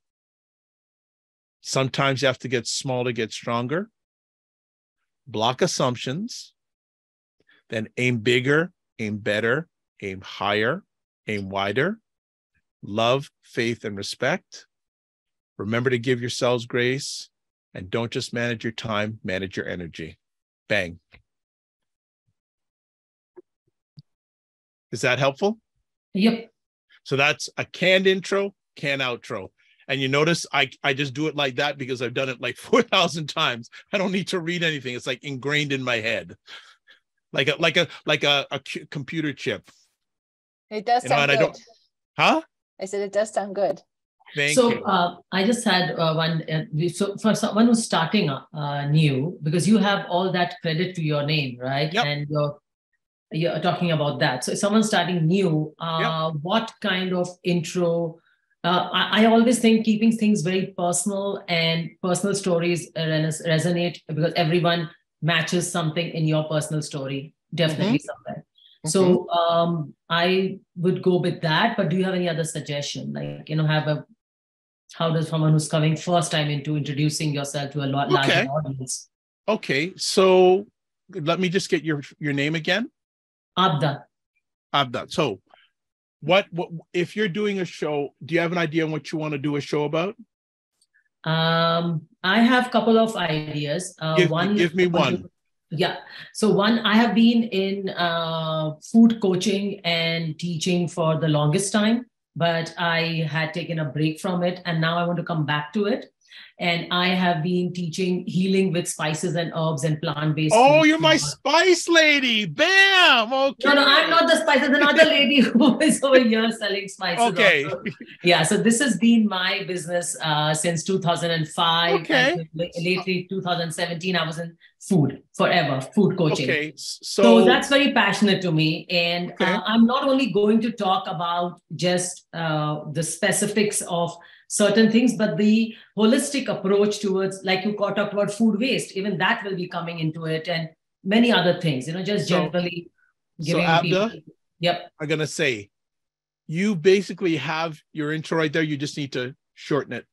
Sometimes you have to get small to get stronger. Block assumptions, then aim bigger, aim better, aim higher, aim wider. Love, faith, and respect. Remember to give yourselves grace, and don't just manage your time, manage your energy. Bang. Is that helpful? Yep. So that's a canned intro, canned outro. And you notice I just do it like that because I've done it like 4,000 times. I don't need to read anything. It's like ingrained in my head, like a computer chip. It does sound and good. I said it does sound good. Thank you. I just had one. So for someone who's starting new, because you have all that credit to your name, right? Yep. And you're talking about that. So if someone's starting new, what kind of intro? I always think keeping things very personal and personal stories resonate because everyone matches something in your personal story, definitely somewhere. So I would go with that. But do you have any other suggestion? Like, how does someone who's coming first time into introducing yourself to a larger audience? Okay. So let me just get your name again. Abda. So what if you're doing a show, do you have an idea on what you want to do a show about? I have a couple of ideas. Give me one. Yeah. So one, I have been in food coaching and teaching for the longest time, but I had taken a break from it. And now I want to come back to it. And I have been teaching healing with spices and herbs and plant-based. Oh, you're my spice lady. Bam. Okay. No, I'm not the spices. Another lady who is over here selling spices. Okay. Also. Yeah. So this has been my business since 2005. Okay. And lately, 2017, I was in food forever, food coaching. Okay. So that's very passionate to me. And I'm not only going to talk about just the specifics of certain things, but the holistic approach towards, like you talked about food waste, even that will be coming into it, and many other things, just generally giving Abda, people. Yep. I'm going to say, you basically have your intro right there. You just need to shorten it.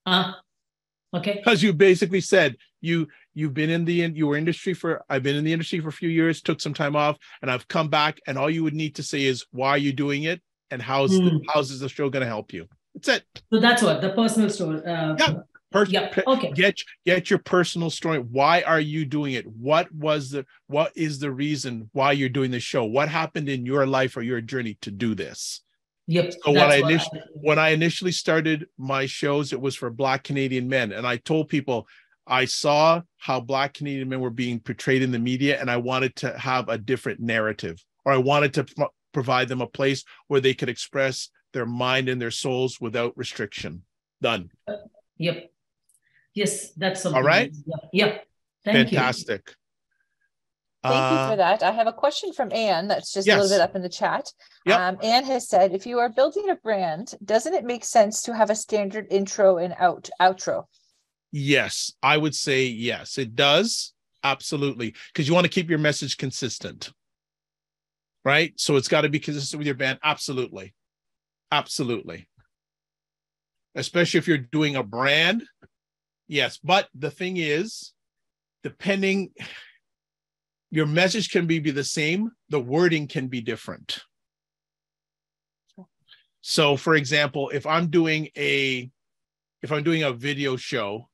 Okay. Because you basically said you've been in your industry I've been in the industry for a few years, took some time off, and I've come back, and all you would need to say is, why are you doing it? And how's the show going to help you? That's it. So that's what the personal story. Okay. Get your personal story. Why are you doing it? What is the reason why you're doing this show? What happened in your life or your journey to do this? Yep. So when I initially started my shows, it was for Black Canadian men, and I told people I saw how Black Canadian men were being portrayed in the media, and I wanted to have a different narrative, or I wanted to provide them a place where they could express their mind and their souls without restriction. Done. Yep. Yes, that's something. All right. Yep. Thank you. Fantastic. Thank you for that. I have a question from Anne that's just a little bit up in the chat. Yep. Anne has said, if you are building a brand, doesn't it make sense to have a standard intro and outro? Yes, I would say yes, it does. Absolutely. Because you want to keep your message consistent. Right? So it's got to be consistent with your brand. Absolutely. Absolutely. Especially if you're doing a brand. Yes. But the thing is, your message can be the same. The wording can be different. So for example, if I'm doing a video show,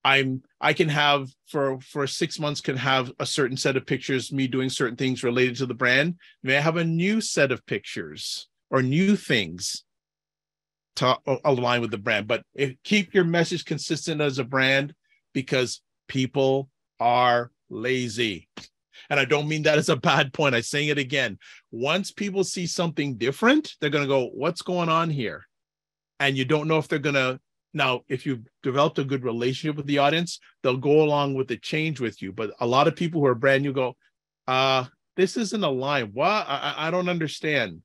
I can have for 6 months can have a certain set of pictures, me doing certain things related to the brand. May I have a new set of pictures or new things to align with the brand, but keep your message consistent as a brand, because people are lazy. And I don't mean that as a bad point. I'm saying it again. Once people see something different, they're going to go, what's going on here? And you don't know if they're going to. Now, if you've developed a good relationship with the audience, they'll go along with the change with you. But a lot of people who are brand new go, this isn't aligned. What? I don't understand.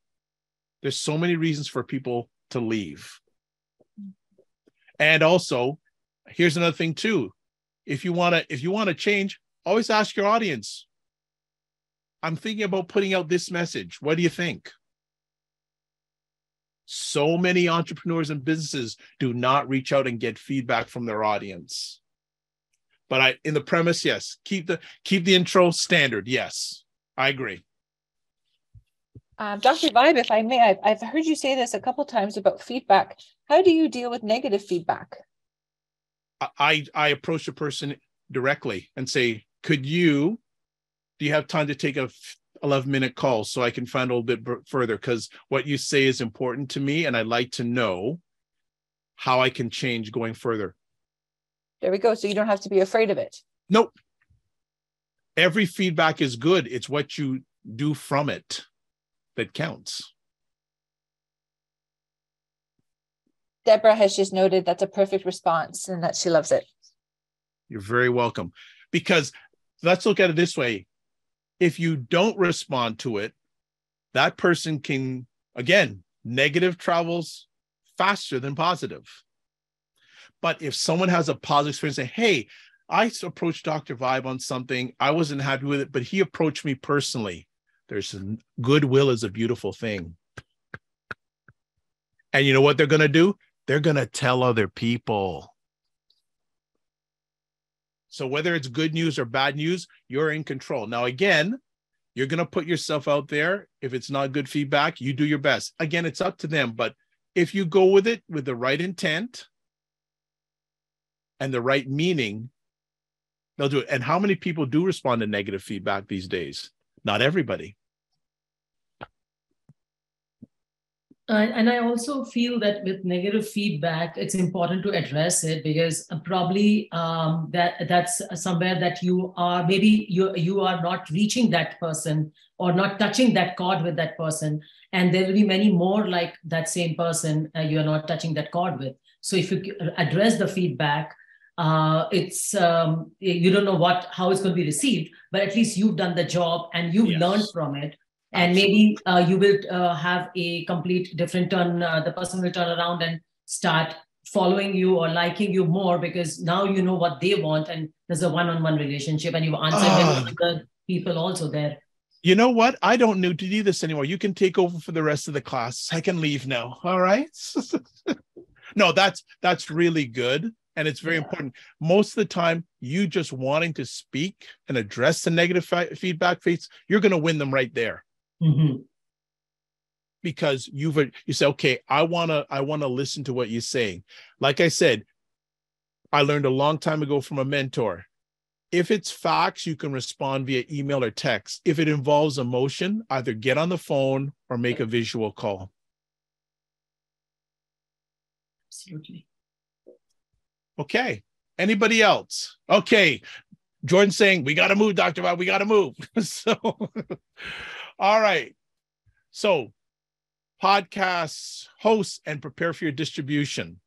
There's so many reasons for people to leave. And also, here's another thing too. If you want to change, always ask your audience. I'm thinking about putting out this message. What do you think? So many entrepreneurs and businesses do not reach out and get feedback from their audience. But in the premise, yes, keep the intro standard. Yes, I agree. Dr. Vibe, if I may, I've heard you say this a couple of times about feedback. How do you deal with negative feedback? I approach a person directly and say, do you have time to take a 11-minute call so I can find a little bit further? Because what you say is important to me, and I'd like to know how I can change going further. There we go. So you don't have to be afraid of it. Nope. Every feedback is good. It's what you do from it that counts. Deborah has just noted that's a perfect response and that she loves it. You're very welcome. Because let's look at it this way. If you don't respond to it, that person can, again, negative travels faster than positive. But if someone has a positive experience, say, hey, I approached Dr. Vibe on something, I wasn't happy with it, but he approached me personally. There's goodwill is a beautiful thing. And you know what they're going to do? They're going to tell other people. So whether it's good news or bad news, you're in control. Now, again, you're going to put yourself out there. If it's not good feedback, you do your best. Again, it's up to them. But if you go with it with the right intent and the right meaning, they'll do it. And how many people do respond to negative feedback these days? Not everybody. And I also feel that with negative feedback, it's important to address it, because probably that's somewhere that you are, maybe you are not reaching that person or not touching that chord with that person. And there will be many more like that same person you're not touching that chord with. So if you address the feedback, it's you don't know how it's going to be received, but at least you've done the job and you've learned from it. And maybe you will have a complete different turn. The person will turn around and start following you or liking you more, because now you know what they want, and there's a one-on-one relationship, and you've answered the people also there. You know what? I don't need to do this anymore. You can take over for the rest of the class. I can leave now. All right. No, that's really good. And it's very important. Most of the time, you just wanting to speak and address the negative feedback phase, you're going to win them right there. Mm-hmm. Because you say, okay, I want to listen to what you're saying. Like I said, I learned a long time ago from a mentor. If it's facts, you can respond via email or text. If it involves emotion, either get on the phone or make a visual call. Absolutely. Okay. Anybody else? Okay. Jordan's saying, we got to move, Dr. Bob. We got to move. So, all right. So, podcasts, hosts, and prepare for your distribution.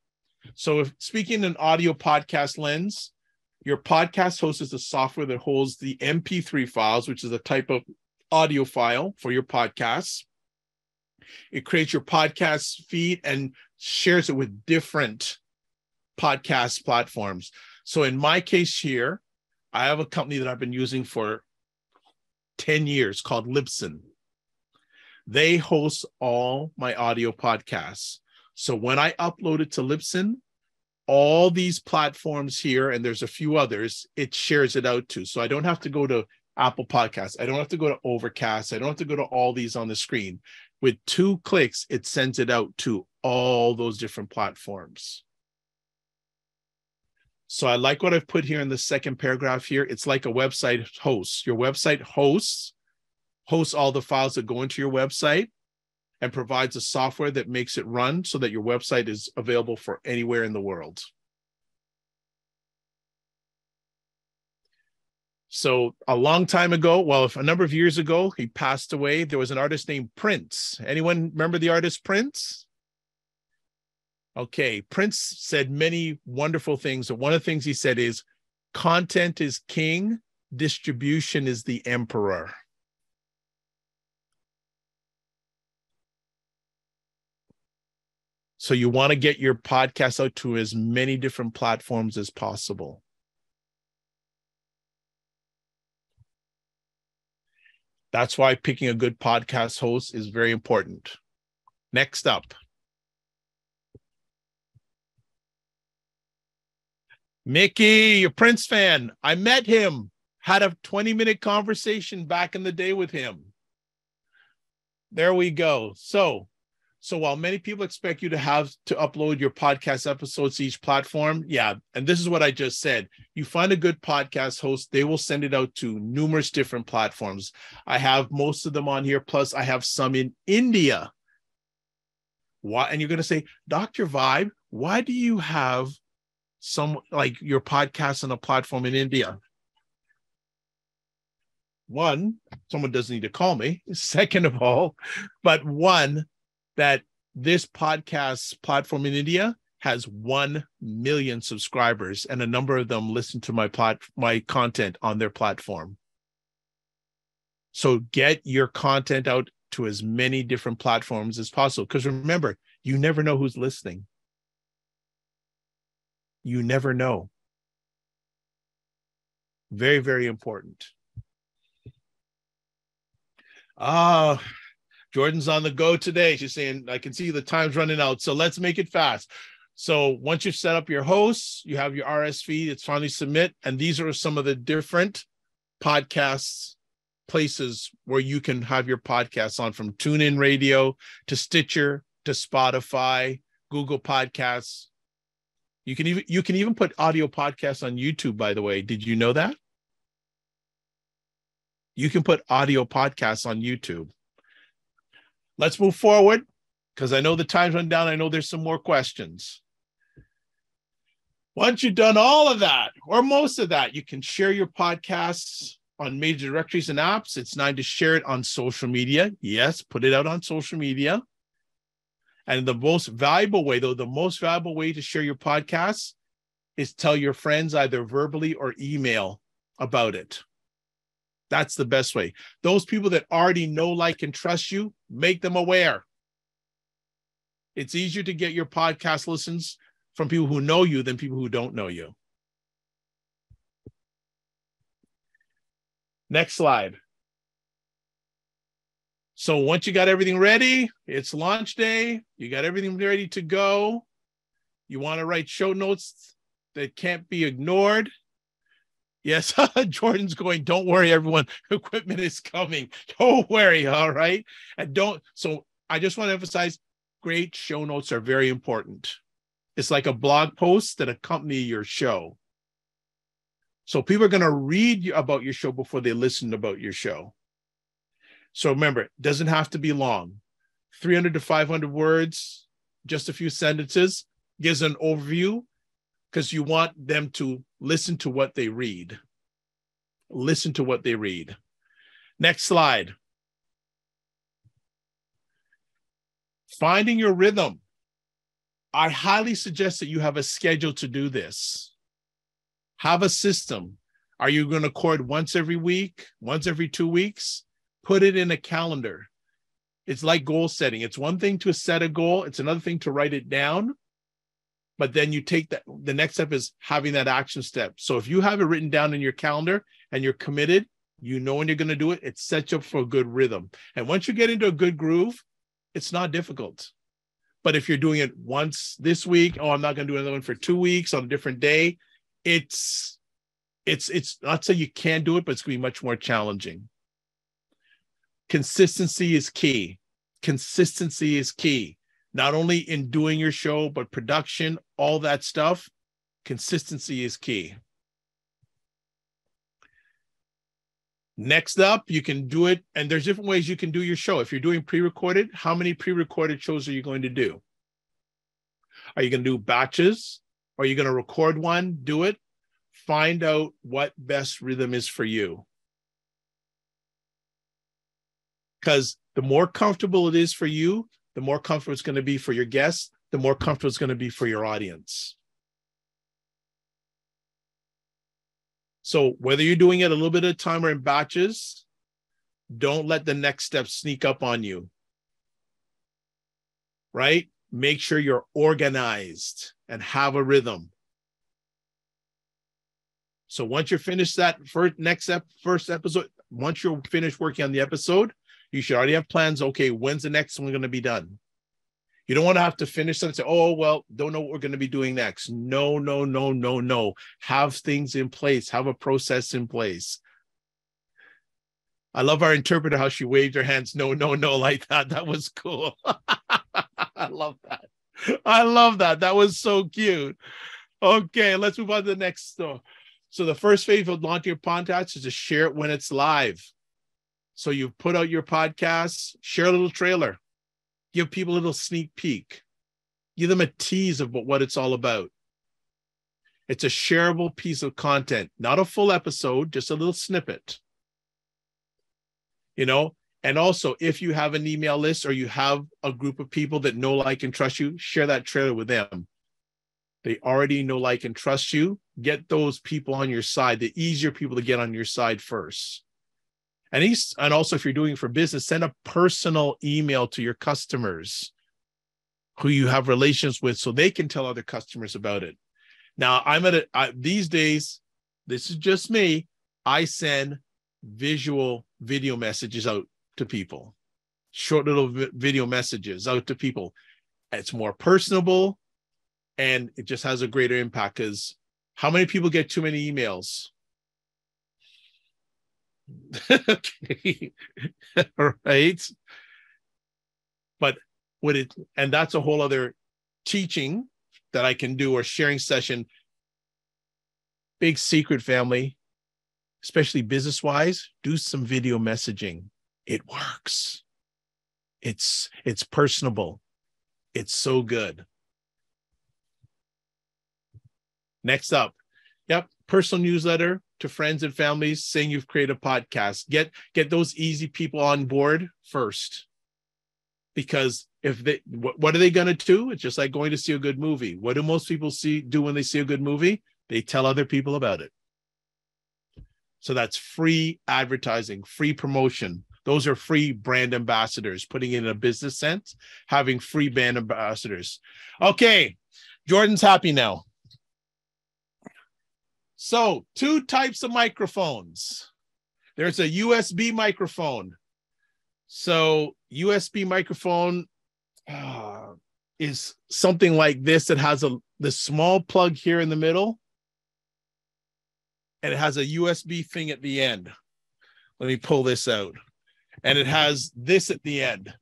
So, if speaking an audio podcast lens, your podcast host is the software that holds the MP3 files, which is a type of audio file for your podcasts. It creates your podcast feed and shares it with different podcast platforms. So in my case here, I have a company that I've been using for 10 years called Libsyn. They host all my audio podcasts. So when I upload it to Libsyn, all these platforms here, and there's a few others, it shares it out to. So I don't have to go to Apple Podcasts. I don't have to go to Overcast. I don't have to go to all these on the screen. With 2 clicks, it sends it out to all those different platforms. So I like what I've put here in the second paragraph here. It's like a website host. Your website hosts all the files that go into your website and provides a software that makes it run so that your website is available for anywhere in the world. So a long time ago, well, a number of years ago, he passed away. There was an artist named Prince. Anyone remember the artist Prince? Okay, Prince said many wonderful things. And one of the things he said is, content is king, distribution is the emperor. So you want to get your podcast out to as many different platforms as possible. That's why picking a good podcast host is very important. Next up. Mickey, you're a Prince fan. I met him, had a 20-minute conversation back in the day with him. There we go. So while many people expect you to have to upload your podcast episodes to each platform, and this is what I just said. You find a good podcast host, they will send it out to numerous different platforms. I have most of them on here, plus I have some in India. Why? And you're going to say, Dr. Vibe, why do you have some, like your podcast on a platform in India? one, someone doesn't need to call me. Second of all, but one, that this podcast platform in India has 1 million subscribers, and a number of them listen to my content on their platform. So get your content out to as many different platforms as possible. Because remember, you never know who's listening. You never know. Very, very important. Jordan's on the go today. She's saying, I can see the time's running out, so let's make it fast. So once you've set up your hosts, you have your RSS feed, it's finally submit. And these are some of the different podcasts places where you can have your podcasts on, from TuneIn Radio to Stitcher to Spotify, Google Podcasts. You can even put audio podcasts on YouTube, by the way. Did you know that? You can put audio podcasts on YouTube. Let's move forward, because I know the time's run down. I know there's some more questions. Once you've done all of that, or most of that, you can share your podcasts on major directories and apps. It's time to share it on social media. Yes, put it out on social media. And the most valuable way to share your podcasts is tell your friends either verbally or email about it. That's the best way. Those people that already know, like, and trust you, make them aware. It's easier to get your podcast listens from people who know you than people who don't know you. Next slide. So once you got everything ready, it's launch day. You got everything ready to go. You want to write show notes that can't be ignored. Yes, Jordan's going, don't worry, everyone. Equipment is coming. Don't worry, all right? So I just want to emphasize, great show notes are very important. It's like a blog post that accompany your show. So people are going to read about your show before they listen about your show. So remember, it doesn't have to be long. 300 to 500 words, just a few sentences, gives an overview, because you want them to listen to what they read. Listen to what they read. Next slide. Finding your rhythm. I highly suggest that you have a schedule to do this. Have a system. Are you going to record once every week, once every 2 weeks? Put it in a calendar. It's like goal setting. It's one thing to set a goal. It's another thing to write it down. But then you take that. The next step is having that action step. So if you have it written down in your calendar and you're committed, you know when you're going to do it, it sets you up for a good rhythm. And once you get into a good groove, it's not difficult. But if you're doing it once this week, I'm not going to do another one for 2 weeks on a different day, it's not say you can't do it, but it's going to be much more challenging. Consistency is key. Consistency is key. Not only in doing your show, but production, all that stuff. Consistency is key. Next up, you can do it, and there's different ways you can do your show. If you're doing pre-recorded, how many pre-recorded shows are you going to do? Are you going to do batches? Are you going to record one, do it? Find out what best rhythm is for you. Because the more comfortable it is for you, the more comfortable it's going to be for your guests, the more comfortable it's going to be for your audience. So whether you're doing it a little bit at a time or in batches, don't let the next step sneak up on you, right? Make sure you're organized and have a rhythm. So once you're finished that first episode, once you're finished working on the episode, you should already have plans. Okay, when's the next one going to be done? You don't want to have to finish something and say, oh, well, don't know what we're going to be doing next. No. Have things in place. Have a process in place. I love our interpreter, how she waved her hands, no, like that. That was cool. I love that. I love that. That was so cute. Okay, let's move on to the next. So the first phase of launching your podcast is to share it when it's live. So you put out your podcast, share a little trailer, give people a little sneak peek, give them a tease of what it's all about. It's a shareable piece of content, not a full episode, just a little snippet. you know. And also, if you have an email list or you have a group of people that know, like, and trust you, share that trailer with them. They already know, like, and trust you. Get those people on your side, the easier people to get on your side first. And also, if you're doing it for business, send a personal email to your customers who you have relations with so they can tell other customers about it. Now, these days, this is just me, I send video messages out to people, short little video messages out to people. It's more personable, and it just has a greater impact, because how many people get too many emails? Okay. Right. But and that's a whole other teaching that I can do, or sharing session. Big secret, family, especially business-wise, do some video messaging. It works. It's personable. It's so good. Next up, personal newsletter to friends and families saying you've created a podcast. Get those easy people on board first, because what are they going to do? It's just like going to see a good movie. What do most people do when they see a good movie? They tell other people about it. So that's free advertising, free promotion. Those are free brand ambassadors, putting it in a business sense, having free brand ambassadors. Okay, Jordan's happy now. So 2 types of microphones. There's a USB microphone. So USB microphone is something like this. It has the small plug here in the middle, and it has a USB thing at the end. Let me pull this out. And it has this at the end.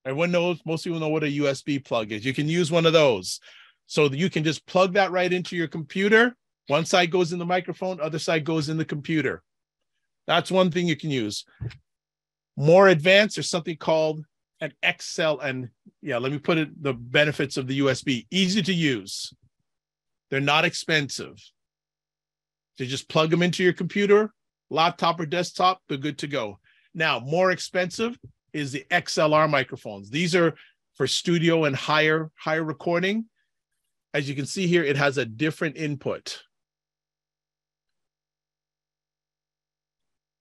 Everyone knows, most people know what a USB plug is. You can use one of those. So that you can just plug that right into your computer. One side goes in the microphone, other side goes in the computer. That's one thing you can use. More advanced, there's something called an XL, and let me put it, the benefits of the USB. Easy to use. They're not expensive. So just plug them into your computer, laptop or desktop, they're good to go. Now, more expensive is the XLR microphones. These are for studio and higher recording. As you can see here, it has a different input.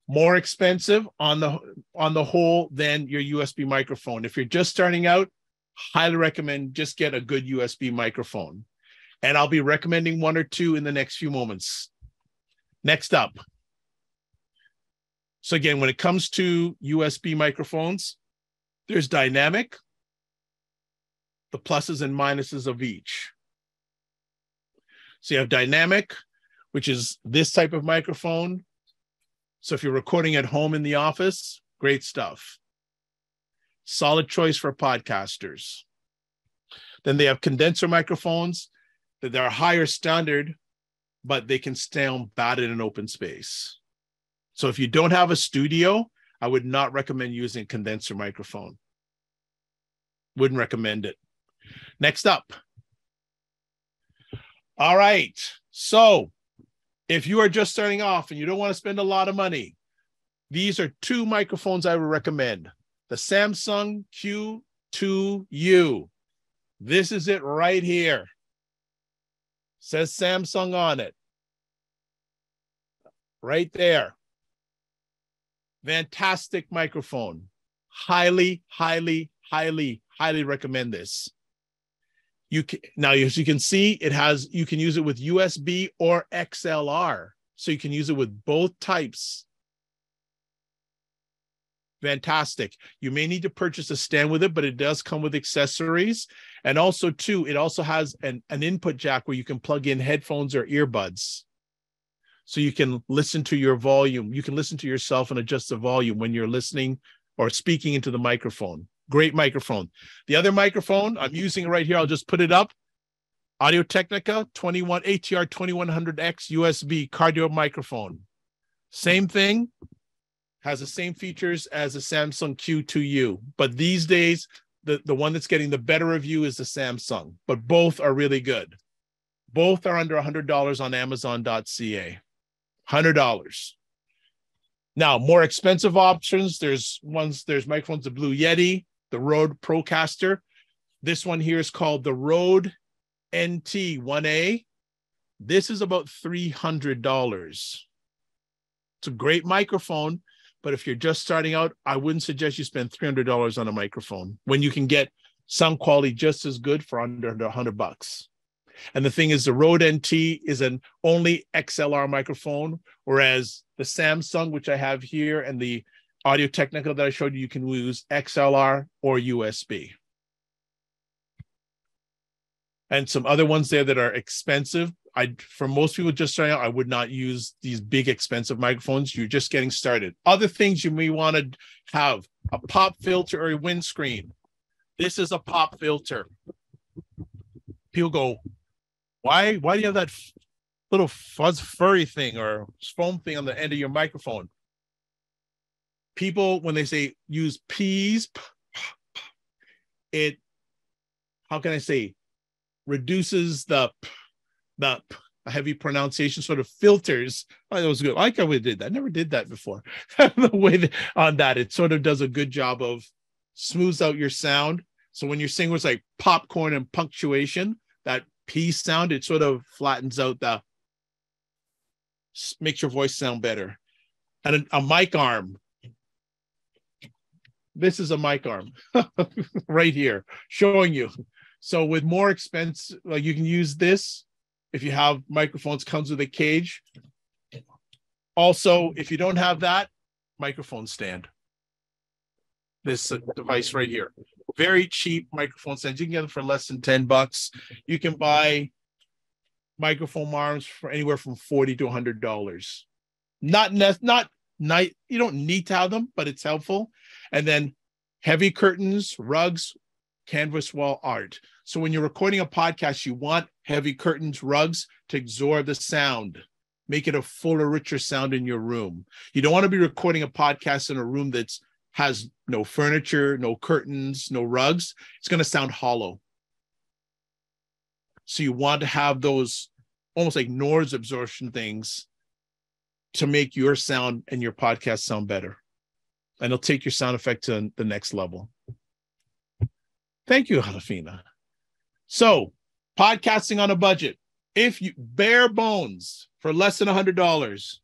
More expensive on the whole than your USB microphone. If you're just starting out, highly recommend just get a good USB microphone. And I'll be recommending 1 or 2 in the next few moments. Next up. So again, when it comes to USB microphones, there's dynamic, the pluses and minuses of each. So you have dynamic, which is this type of microphone. So if you're recording at home in the office, great stuff. Solid choice for podcasters. Then they have condenser microphones that they're higher standard, but they can sound bad in an open space. So if you don't have a studio, I would not recommend using a condenser microphone. Wouldn't recommend it. Next up. All right. So if you are just starting off and you don't want to spend a lot of money, these are 2 microphones I would recommend. The Samsung Q2U. This is it right here. Says Samsung on it. Right there. Fantastic microphone. Highly, highly, highly, highly recommend this. Now, as you can see, you can use it with USB or XLR. So you can use it with both types. Fantastic. You may need to purchase a stand with it, but it does come with accessories. And also, too, it also has an input jack where you can plug in headphones or earbuds. So you can listen to your volume. You can listen to yourself and adjust the volume when you're listening or speaking into the microphone. Great microphone. The other microphone, I'm using it right here. I'll just put it up. Audio-Technica ATR 2100X USB cardio microphone. Same thing. Has the same features as the Samsung Q2U. But these days, the one that's getting the better review is the Samsung. But both are really good. Both are under $100 on Amazon.ca. $100. Now, more expensive options. There's microphones, the Blue Yeti, the Rode Procaster. This one here is called the Rode NT 1A. This is about $300. It's a great microphone, but if you're just starting out, I wouldn't suggest you spend $300 on a microphone when you can get sound quality just as good for under $100. And the thing is, the Rode NT is an only XLR microphone, whereas the Samsung, which I have here, and the Audio Technica that I showed you, you can use XLR or USB. And some other ones there that are expensive. For most people just starting out, I would not use these big expensive microphones. You're just getting started. Other things you may want to have: a pop filter or a windscreen. This is a pop filter. People go, why do you have that little furry thing or foam thing on the end of your microphone? People, when they say use P's, it, how can I say, reduces the heavy pronunciation, sort of filters. Oh, that was good. I like how we did that. I never did that before. The way on that, it sort of does a good job of smooths out your sound. So when you're saying words like popcorn and punctuation, that P sound, it sort of flattens out makes your voice sound better. And a mic arm. This is a mic arm right here, showing you. So with more expense, like you can use this. If you have microphones, comes with a cage. Also, if you don't have that, microphone stand. This device right here. Very cheap microphone stands. You can get them for less than $10. You can buy microphone arms for anywhere from $40 to $100. You don't need to have them, but it's helpful. And then heavy curtains, rugs, canvas wall art. So when you're recording a podcast, you want heavy curtains, rugs to absorb the sound, make it a fuller, richer sound in your room. You don't want to be recording a podcast in a room that has no furniture, no curtains, no rugs. It's going to sound hollow. So you want to have those almost like noise absorption things to make your sound and your podcast sound better. And it'll take your sound effect to the next level. Thank you, Halafina. So, podcasting on a budget. If you bare bones for less than $100,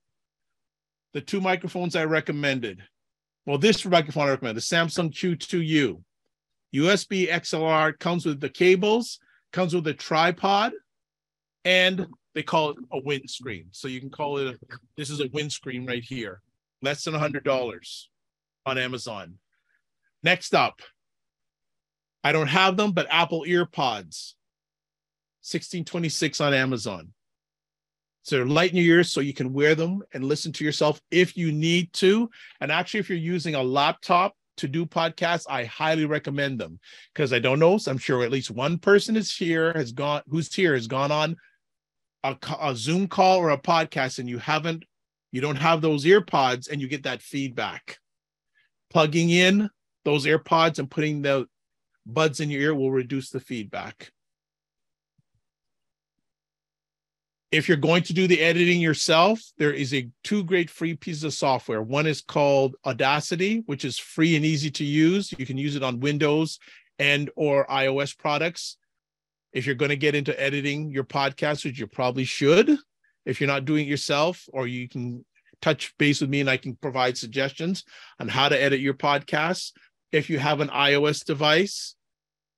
the two microphones I recommended. Well, this microphone I recommend, the Samsung Q2U. USB XLR, comes with the cables, comes with a tripod, and they call it a windscreen. So you can call it, this is a windscreen right here. Less than $100 on Amazon. Next up, I don't have them, but Apple EarPods, $16.26 on Amazon. So they're light in your ears so you can wear them and listen to yourself if you need to. And actually, if you're using a laptop to do podcasts, I highly recommend them, because I don't know, so I'm sure at least one person who's here has gone on a Zoom call or a podcast, and you don't have those EarPods, and you get that feedback. Plugging in those AirPods and putting the buds in your ear will reduce the feedback. If you're going to do the editing yourself, there is two great free pieces of software. One is called Audacity, which is free and easy to use. You can use it on Windows and or iOS products. If you're going to get into editing your podcast, which you probably should, if you're not doing it yourself, or you can touch base with me and I can provide suggestions on how to edit your podcasts. If you have an iOS device,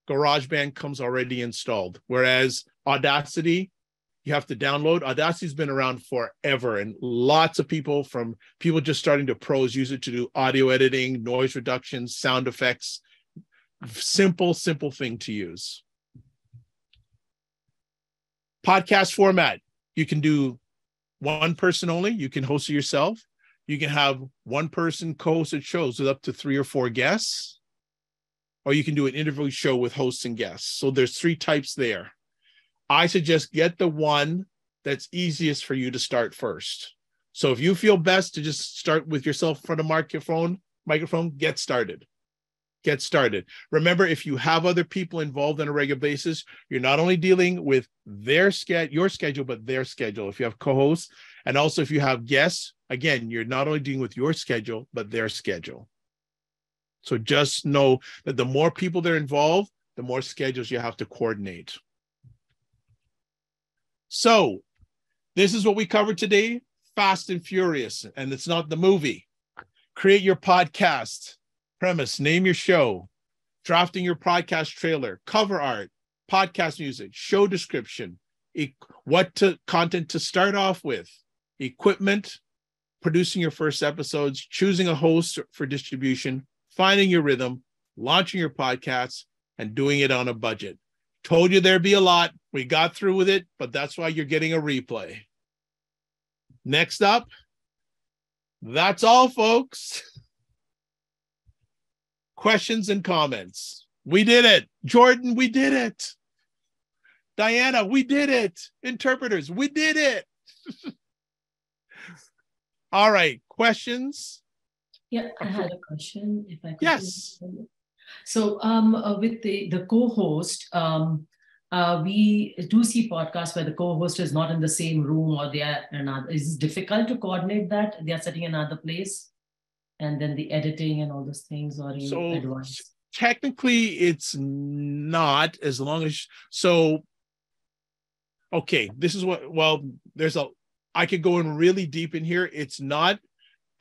GarageBand comes already installed, whereas Audacity, you have to download. Audacity's been around forever, and lots of people, from people just starting to pros, use it to do audio editing, noise reduction, sound effects. Simple thing to use. Podcast format. You can do one person only. You can host it yourself. You can have one person co-hosted shows with up to 3 or 4 guests, or you can do an interview show with hosts and guests. So there's 3 types there. I suggest get the one that's easiest for you to start first. So if you feel best to just start with yourself in front of microphone, get started. Get started. Remember, if you have other people involved on a regular basis, you're not only dealing with your schedule, but their schedule. If you have co-hosts, And also, if you have guests, again, you're not only dealing with your schedule, but their schedule. So just know that the more people that are involved, the more schedules you have to coordinate. So this is what we covered today, Fast and Furious, and it's not the movie. Create your podcast, premise, name your show, drafting your podcast trailer, cover art, podcast music, show description, content to start off with, equipment, producing your first episodes, choosing a host for distribution, finding your rhythm, launching your podcasts, and doing it on a budget. Told you there'd be a lot. We got through with it, but that's why you're getting a replay. Next up, that's all, folks. Questions and comments. We did it. Jordan, we did it. Diana, we did it. Interpreters, we did it. All right, questions? Yeah, I had a question, if I could. Yes. So with the co-host, we do see podcasts where the co-host is not in the same room, or they are another. Is it difficult to coordinate that? They are sitting in another place, and then the editing and all those things, or any advice? Technically, it's not, as long as okay, this is what, well, I could go in really deep in here. It's not,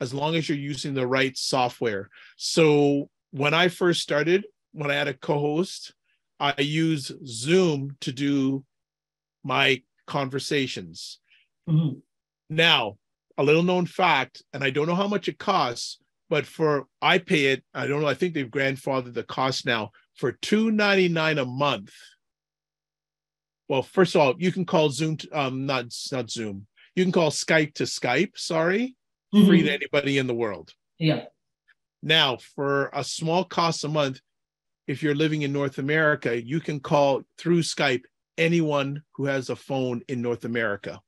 as long as you're using the right software. So when I first started, when I had a co-host, I used Zoom to do my conversations. Mm-hmm. Now, a little known fact, and I don't know how much it costs, but I pay it, I don't know, I think they've grandfathered the cost now, for $2.99 a month. Well, first of all, you can call Zoom, not Zoom. You can call Skype to Skype, sorry, Mm-hmm. free to anybody in the world. Yeah. Now, for a small cost a month, if you're living in North America, you can call through Skype anyone who has a phone in North America.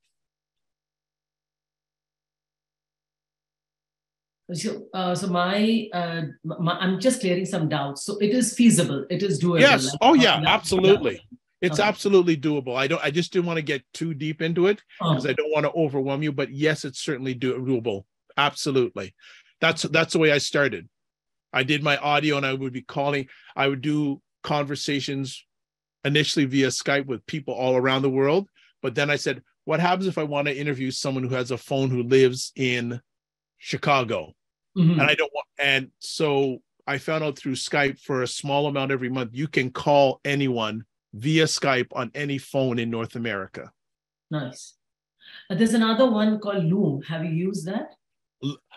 So, I'm just clearing some doubts. So it is feasible. It is doable. Yes. Like, Oh, yeah, absolutely. Yeah. It's Okay. absolutely doable. I just didn't want to get too deep into it because Oh. I don't want to overwhelm you. But yes, it's certainly doable. Absolutely. That's the way I started. I did my audio, and I would be calling. I would do conversations initially via Skype with people all around the world. But then I said, what happens if I want to interview someone who has a phone who lives in Chicago? Mm-hmm. And I don't want, and so I found out through Skype, for a small amount every month, you can call anyone via Skype on any phone in North America. Nice. There's another one called Loom. Have you used that?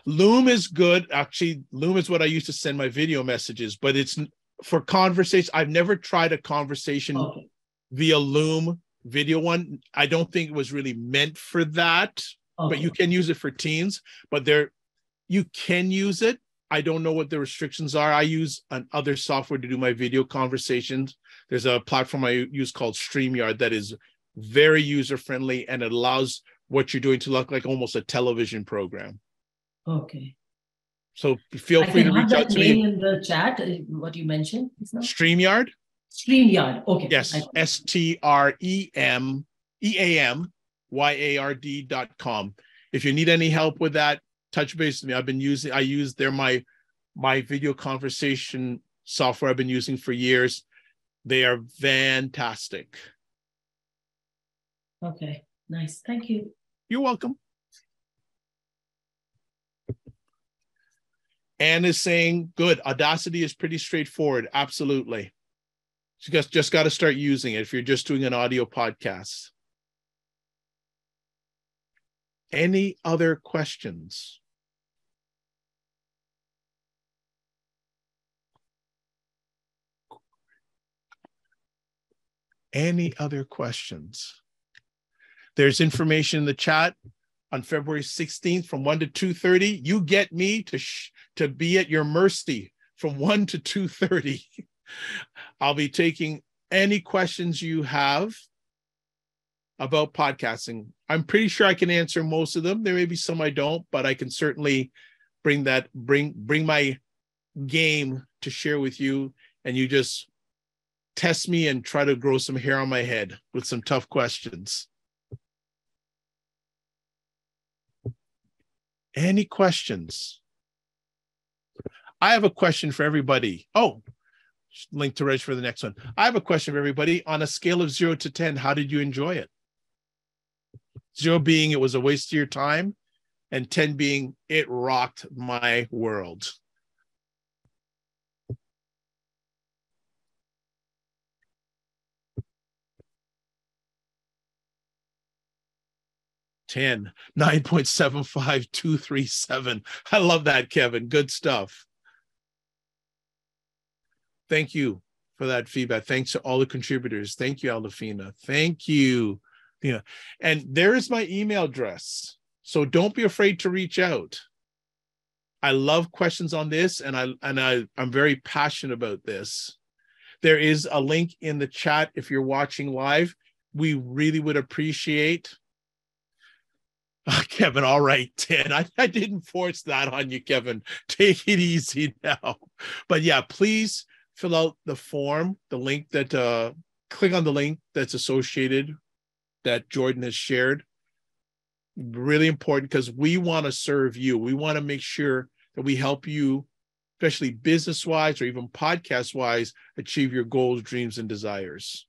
Loom is good. Actually, Loom is what I use to send my video messages, but it's for conversation. I've never tried a conversation via Loom video one. I don't think it was really meant for that, but you can use it for teens, but you can use it. I don't know what the restrictions are. I use other software to do my video conversations. There's a platform I use called StreamYard that is very user-friendly, and it allows what you're doing to look like almost a television program. Okay. So feel free to reach out to me. Name in the chat, what you mentioned. StreamYard? StreamYard. Okay. Yes. StreamYard.com. If you need any help with that, touch base with me. I use my video conversation software I've been using for years. They are fantastic. Okay. Nice. Thank you. You're welcome. Anne is saying, good. Audacity is pretty straightforward. Absolutely. You just got to start using it if you're just doing an audio podcast. Any other questions? Any other questions? There's information in the chat on February 16th from 1 to 2:30. You get me to be at your mercy from 1 to 2:30. I'll be taking any questions you have about podcasting. I'm pretty sure I can answer most of them. There may be some I don't, but I can certainly bring my game to share with you, and you just test me and try to grow some hair on my head with some tough questions. Any questions? I have a question for everybody. Oh, link to register for the next one. I have a question for everybody. On a scale of 0 to 10, how did you enjoy it? 0 being it was a waste of your time, and 10 being it rocked my world. Ten, 9.75237. I love that, Kevin. Good stuff. Thank you for that feedback. Thanks to all the contributors. Thank you, Aldefina. Thank you. Yeah. And there is my email address. So don't be afraid to reach out. I love questions on this, and I'm very passionate about this. There is a link in the chat if you're watching live. We really would appreciate. Kevin, all right, 10. I didn't force that on you, Kevin. Take it easy now. But yeah, please fill out the form, the link that, click on the link that's associated that Jordan has shared. Really important, because we want to serve you. We want to make sure that we help you, especially business-wise or even podcast-wise, achieve your goals, dreams, and desires.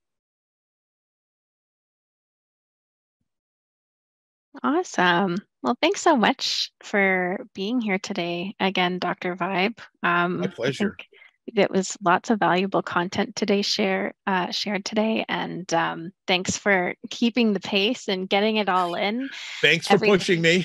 Awesome. Well, thanks so much for being here today. Again, Dr. Vibe. My pleasure. I think it was lots of valuable content today shared today, and thanks for keeping the pace and getting it all in. Thanks for pushing me.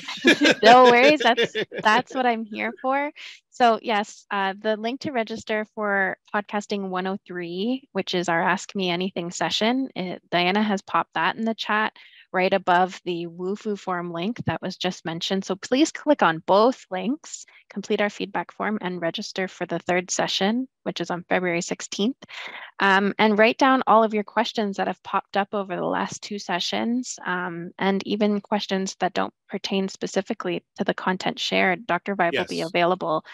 No worries. That's what I'm here for. So yes, the link to register for Podcasting 103, which is our Ask Me Anything session, Diana has popped that in the chat right above the WooFoo form link that was just mentioned. So please click on both links, complete our feedback form, and register for the 3rd session, which is on February 16th. And write down all of your questions that have popped up over the last 2 sessions, and even questions that don't pertain specifically to the content shared. Dr. Vibe will be available.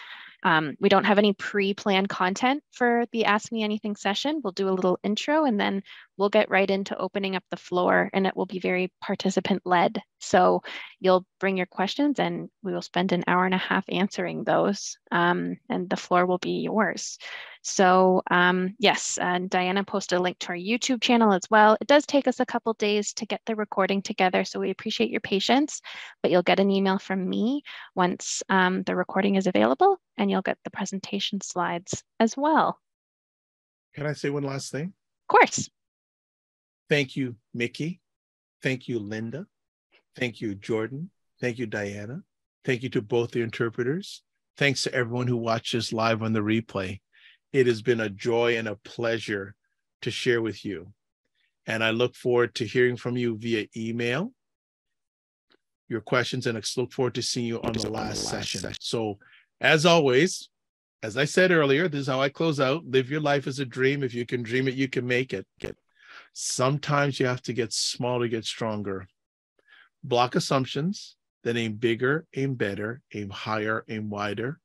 We don't have any pre-planned content for the Ask Me Anything session. We'll do a little intro, and then we'll get right into opening up the floor, and it will be very participant-led. So you'll bring your questions, and we will spend an hour and a half answering those, and the floor will be yours. So yes, and Diana posted a link to our YouTube channel as well. It does take us a couple days to get the recording together, so we appreciate your patience, but you'll get an email from me once the recording is available, and you'll get the presentation slides as well. Can I say one last thing? Of course. Thank you, Mickey. Thank you, Linda. Thank you, Jordan. Thank you, Diana. Thank you to both the interpreters. Thanks to everyone who watches live on the replay. It has been a joy and a pleasure to share with you. And I look forward to hearing from you via email, your questions, and I look forward to seeing you on the last session. So as always, as I said earlier, this is how I close out. Live your life as a dream. If you can dream it, you can make it. Sometimes you have to get small to get stronger. Block assumptions, then aim bigger, aim better, aim higher, aim wider.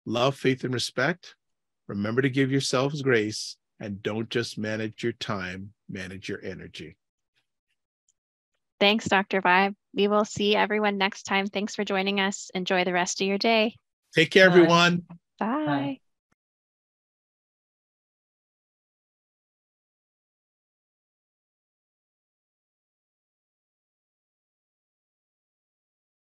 Love, faith, and respect. Remember to give yourselves grace, and don't just manage your time, manage your energy. Thanks, Dr. Vibe. We will see everyone next time. Thanks for joining us. Enjoy the rest of your day. Take care, everyone. Bye. Bye.